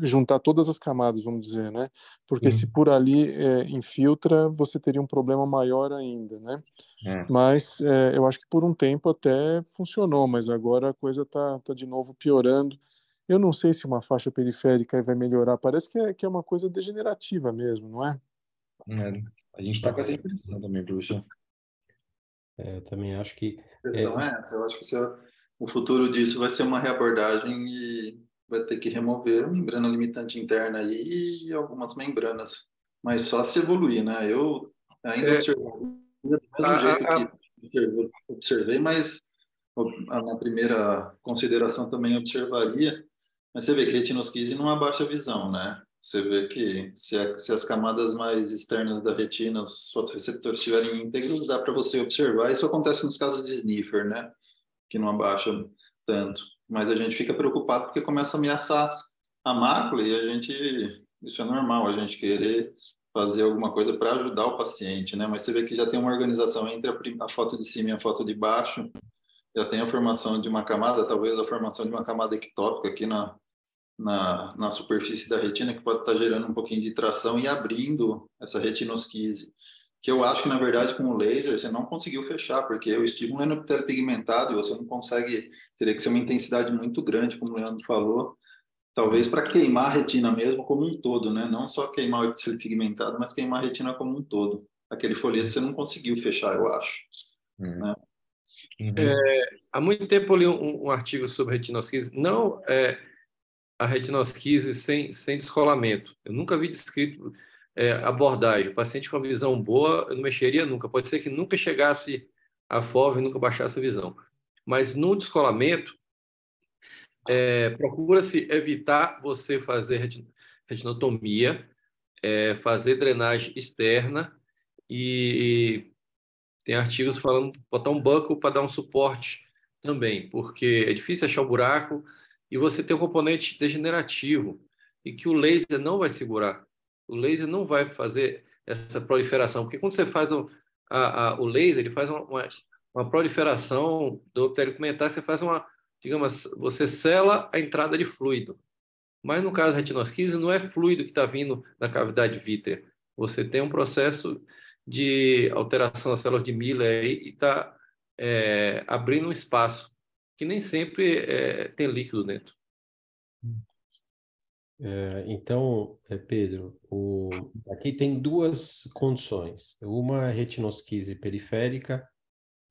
juntar todas as camadas, vamos dizer, né? Porque se por ali infiltra, você teria um problema maior ainda, né? Mas eu acho que por um tempo até funcionou, mas agora a coisa tá de novo piorando. Eu não sei se uma faixa periférica vai melhorar. Parece que é uma coisa degenerativa mesmo, não é? A gente está com essa impressão também, professor. Eu também acho que... A impressão é essa. Eu acho que o futuro disso vai ser uma reabordagem e vai ter que remover a membrana limitante interna aí e algumas membranas. Mas só se evoluir, né? Eu ainda observei do mesmo jeito que observei, mas na primeira consideração também observaria. Mas você vê que retinosquise não abaixa a visão, né? Você vê que se as camadas mais externas da retina, os fotorreceptores estiverem íntegros, dá para você observar. Isso acontece nos casos de sniffer, né? Que não abaixa tanto. Mas a gente fica preocupado porque começa a ameaçar a mácula e isso é normal, a gente querer fazer alguma coisa para ajudar o paciente, né? Mas você vê que já tem uma organização entre a foto de cima e a foto de baixo, já tem a formação de uma camada, talvez a formação de uma camada ectópica aqui na superfície da retina, que pode estar gerando um pouquinho de tração e abrindo essa retinosquise, que eu acho que, na verdade, com o laser, você não conseguiu fechar, porque o estímulo é no epitélio pigmentado e você não consegue, teria que ser uma intensidade muito grande, como o Leandro falou, talvez para queimar a retina mesmo como um todo, né? Não só queimar o epitélio pigmentado, mas queimar a retina como um todo. Aquele folheto você não conseguiu fechar, eu acho. Né? Há muito tempo eu li um artigo sobre retinosquise, não a retinosquise sem descolamento. Eu nunca vi descrito abordagem. O paciente com a visão boa, eu não mexeria nunca. Pode ser que nunca chegasse a FOV, nunca baixasse a visão. Mas no descolamento, procura-se evitar você fazer retinotomia, fazer drenagem externa e tem artigos falando botar um buckle para dar um suporte também, porque é difícil achar o buraco e você tem um componente degenerativo e que o laser não vai segurar. O laser não vai fazer essa proliferação, porque quando você faz o laser, ele faz uma proliferação do epitélio pigmentar, você faz digamos, você sela a entrada de fluido. Mas no caso da retinosquise, não é fluido que está vindo da cavidade vítrea. Você tem um processo de alteração das células de Miller e está abrindo um espaço que nem sempre tem líquido dentro. Então, Pedro, aqui tem duas condições. Uma é retinosquise periférica,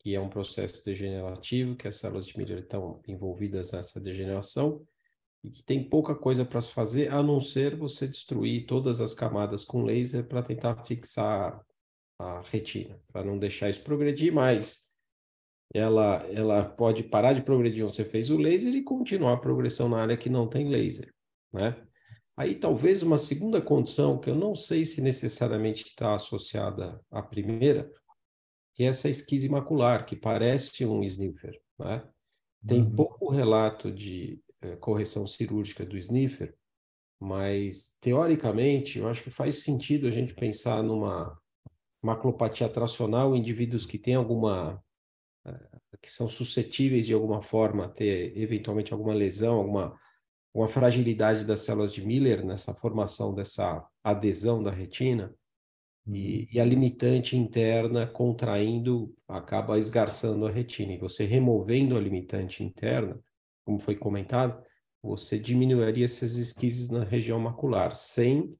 que é um processo degenerativo, que as células de Miller estão envolvidas nessa degeneração, e que tem pouca coisa para se fazer, a não ser você destruir todas as camadas com laser para tentar fixar a retina, para não deixar isso progredir mais. Ela pode parar de progredir onde você fez o laser e continuar a progressão na área que não tem laser, né? Aí talvez uma segunda condição, que eu não sei se necessariamente está associada à primeira, que é essa esquise macular, que parece um sniffer, né? Tem pouco relato de correção cirúrgica do sniffer, mas teoricamente eu acho que faz sentido a gente pensar numa maculopatia tracional em indivíduos que têm que são suscetíveis de alguma forma a ter eventualmente alguma lesão, uma fragilidade das células de Miller nessa formação dessa adesão da retina, e a limitante interna contraindo acaba esgarçando a retina. E você removendo a limitante interna, como foi comentado, você diminuiria essas esquises na região macular, sem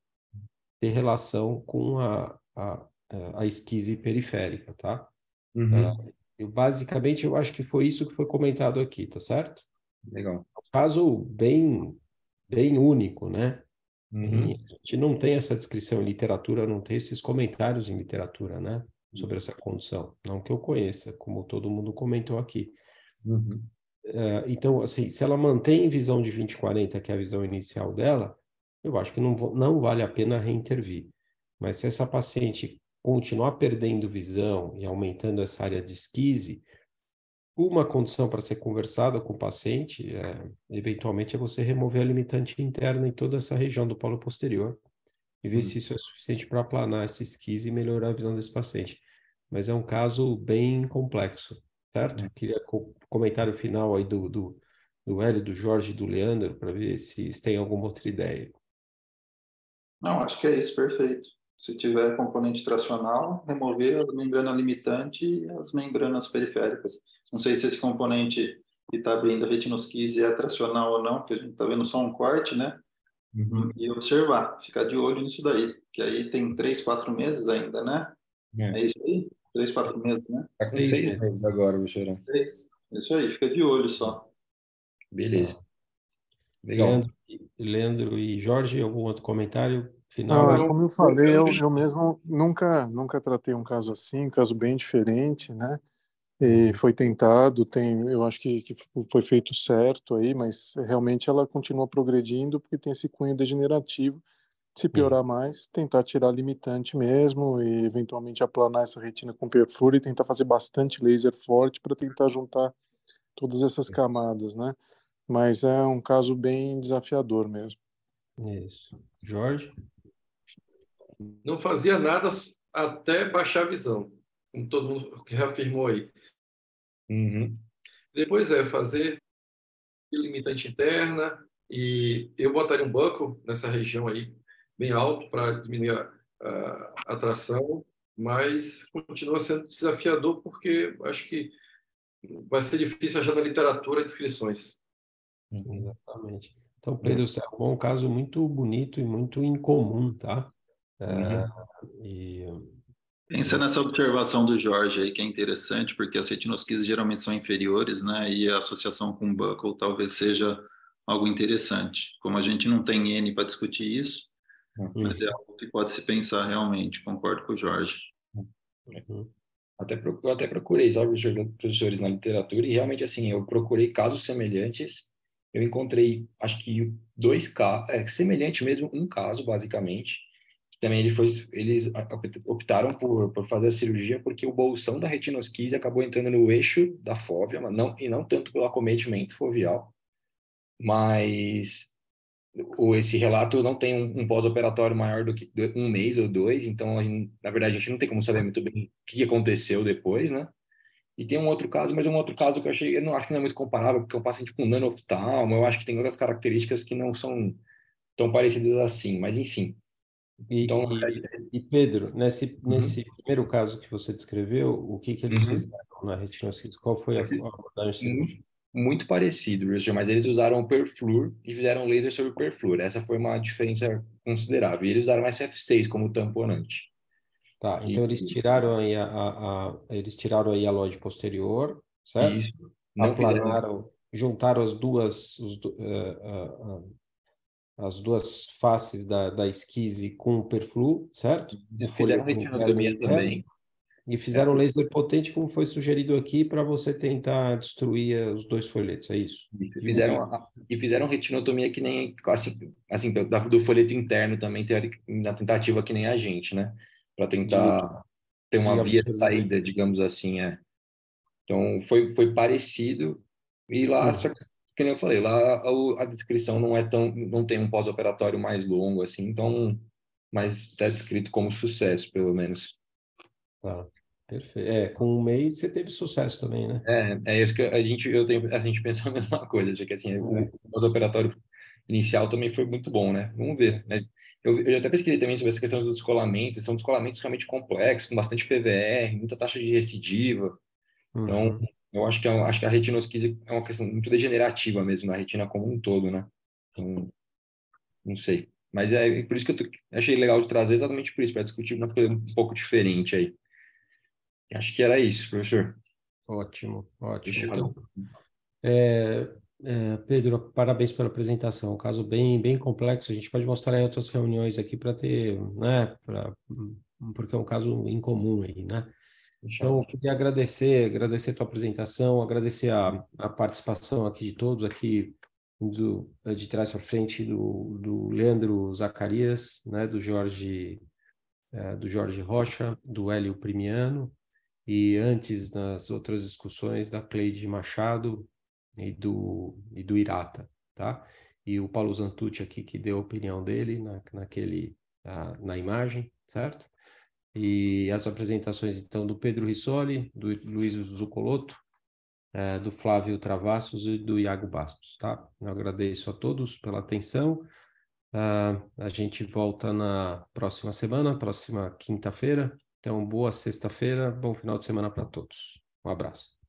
ter relação com a esquise periférica, tá? Basicamente, eu acho que foi isso que foi comentado aqui, tá certo? Legal. Um caso bem único, né? A gente não tem essa descrição em literatura, não tem esses comentários em literatura, né? Sobre essa condição. Não que eu conheça, como todo mundo comentou aqui. Então, assim, se ela mantém visão de 20/40, que é a visão inicial dela, eu acho que não vale a pena reintervir. Mas se essa paciente continuar perdendo visão e aumentando essa área de esquise, uma condição para ser conversada com o paciente, eventualmente, é você remover a limitante interna em toda essa região do polo posterior e ver se isso é suficiente para aplanar essa esquise e melhorar a visão desse paciente. Mas é um caso bem complexo, certo? Queria comentário final aí do Hélio, do Jorge e do Leandro, para ver se tem alguma outra ideia. Não, acho que é isso, perfeito. Se tiver componente tracional, remover a membrana limitante e as membranas periféricas. Não sei se esse componente que está abrindo a retinosquise é tracional ou não, porque a gente está vendo só um corte, né? E observar, ficar de olho nisso daí, que aí tem 3, 4 meses ainda, né? É isso aí? 3, 4 meses, né? Está com 6 meses agora, professora. 3. Isso aí, fica de olho só. Beleza. Legal. Leandro e Jorge, algum outro comentário final? Não, como eu falei, eu mesmo nunca tratei um caso assim, um caso bem diferente, né? E foi tentado, eu acho que foi feito certo aí, mas realmente ela continua progredindo porque tem esse cunho degenerativo. Se piorar mais, tentar tirar a limitante mesmo e eventualmente aplanar essa retina com perfura e tentar fazer bastante laser forte para tentar juntar todas essas camadas, né? Mas é um caso bem desafiador mesmo. Isso. Jorge? não fazia nada até baixar a visão, como todo mundo reafirmou aí. Uhum. Depois fazer limitante interna, e eu botaria um buckle nessa região aí, bem alto, para diminuir a tração, mas continua sendo desafiador, porque acho que vai ser difícil achar na literatura descrições. Exatamente. Então, Pedro, você arrumou um caso muito bonito e muito incomum, tá? E Pensa nessa observação do Jorge aí, que é interessante, porque as retinosquises geralmente são inferiores, né? E a associação com buckle talvez seja algo interessante. Como a gente não tem N para discutir isso, mas é algo que pode se pensar realmente, concordo com o Jorge. Eu até procurei, sabe, professores na literatura, e realmente, assim, eu procurei casos semelhantes, eu encontrei, acho que 2 casos, semelhante mesmo, um caso, basicamente, que também eles optaram por fazer a cirurgia porque o bolsão da retinosquise acabou entrando no eixo da fóvea, e não tanto pelo acometimento foveal, mas esse relato não tem um pós-operatório maior do que 1 mês ou 2, então, na verdade, a gente não tem como saber muito bem o que aconteceu depois, né? E tem um outro caso, mas é um outro caso que eu não acho que não é muito comparável, porque é um paciente com nano-oftalmo, eu acho que tem outras características que não são tão parecidas assim, mas enfim. Então, E Pedro, nesse primeiro caso que você descreveu, o que eles fizeram na retinosquise? Qual foi a abordagem cirúrgica? Muito parecido, mas eles usaram o perfluor e fizeram laser sobre o perfluor. Essa foi uma diferença considerável. E eles usaram SF6 como tamponante. Tá, então eles tiraram aí eles tiraram a hialose posterior, certo? Isso. Não Aplanaram, juntaram as duas faces da esquise com o perflu, certo? Fizeram retinotomia também. E fizeram laser potente, como foi sugerido aqui, para você tentar destruir os 2 folhetos, é isso? E fizeram retinotomia que nem, assim do folheto interno também, na tentativa que nem a gente, né? Para tentar ter uma via de saída, digamos assim, Então, foi parecido. E lá, só que nem eu falei, lá a descrição não tem um pós-operatório mais longo, assim, então, mas está descrito como sucesso, pelo menos. Tá, perfeito. Com 1 mês você teve sucesso também, né? É isso que a gente pensou a mesma coisa, já que assim, o pós-operatório inicial também foi muito bom, né? Vamos ver. Mas eu até pesquisei também sobre essa questão dos descolamentos, são descolamentos realmente complexos, com bastante PVR, muita taxa de recidiva. Então, eu acho que a retinosquise é uma questão muito degenerativa mesmo, na retina como um todo, né? Então, não sei. Mas é por isso que eu achei legal de trazer, exatamente por isso, para discutir uma coisa um pouco diferente aí. Acho que era isso, professor. Ótimo. Então, Pedro, parabéns pela apresentação. Um caso bem complexo. A gente pode mostrar em outras reuniões aqui para ter, né? Porque é um caso incomum aí, né? Então, eu queria agradecer a tua apresentação, agradecer a participação aqui de todos, aqui de trás para frente, do Leandro Zacarias, né, do Jorge Rocha, do Hélio Primiano, e antes, nas outras discussões, da Cleide Machado e do Irata, tá? E o Paulo Zantucci aqui, que deu a opinião dele na imagem, certo? E as apresentações, então, do Pedro Rissoli, do Luiz Zucolotto, do Flávio Travassos e do Iago Bastos, tá? Eu agradeço a todos pela atenção. A gente volta na próxima semana, próxima quinta-feira. Então, boa sexta-feira, bom final de semana para todos. Um abraço.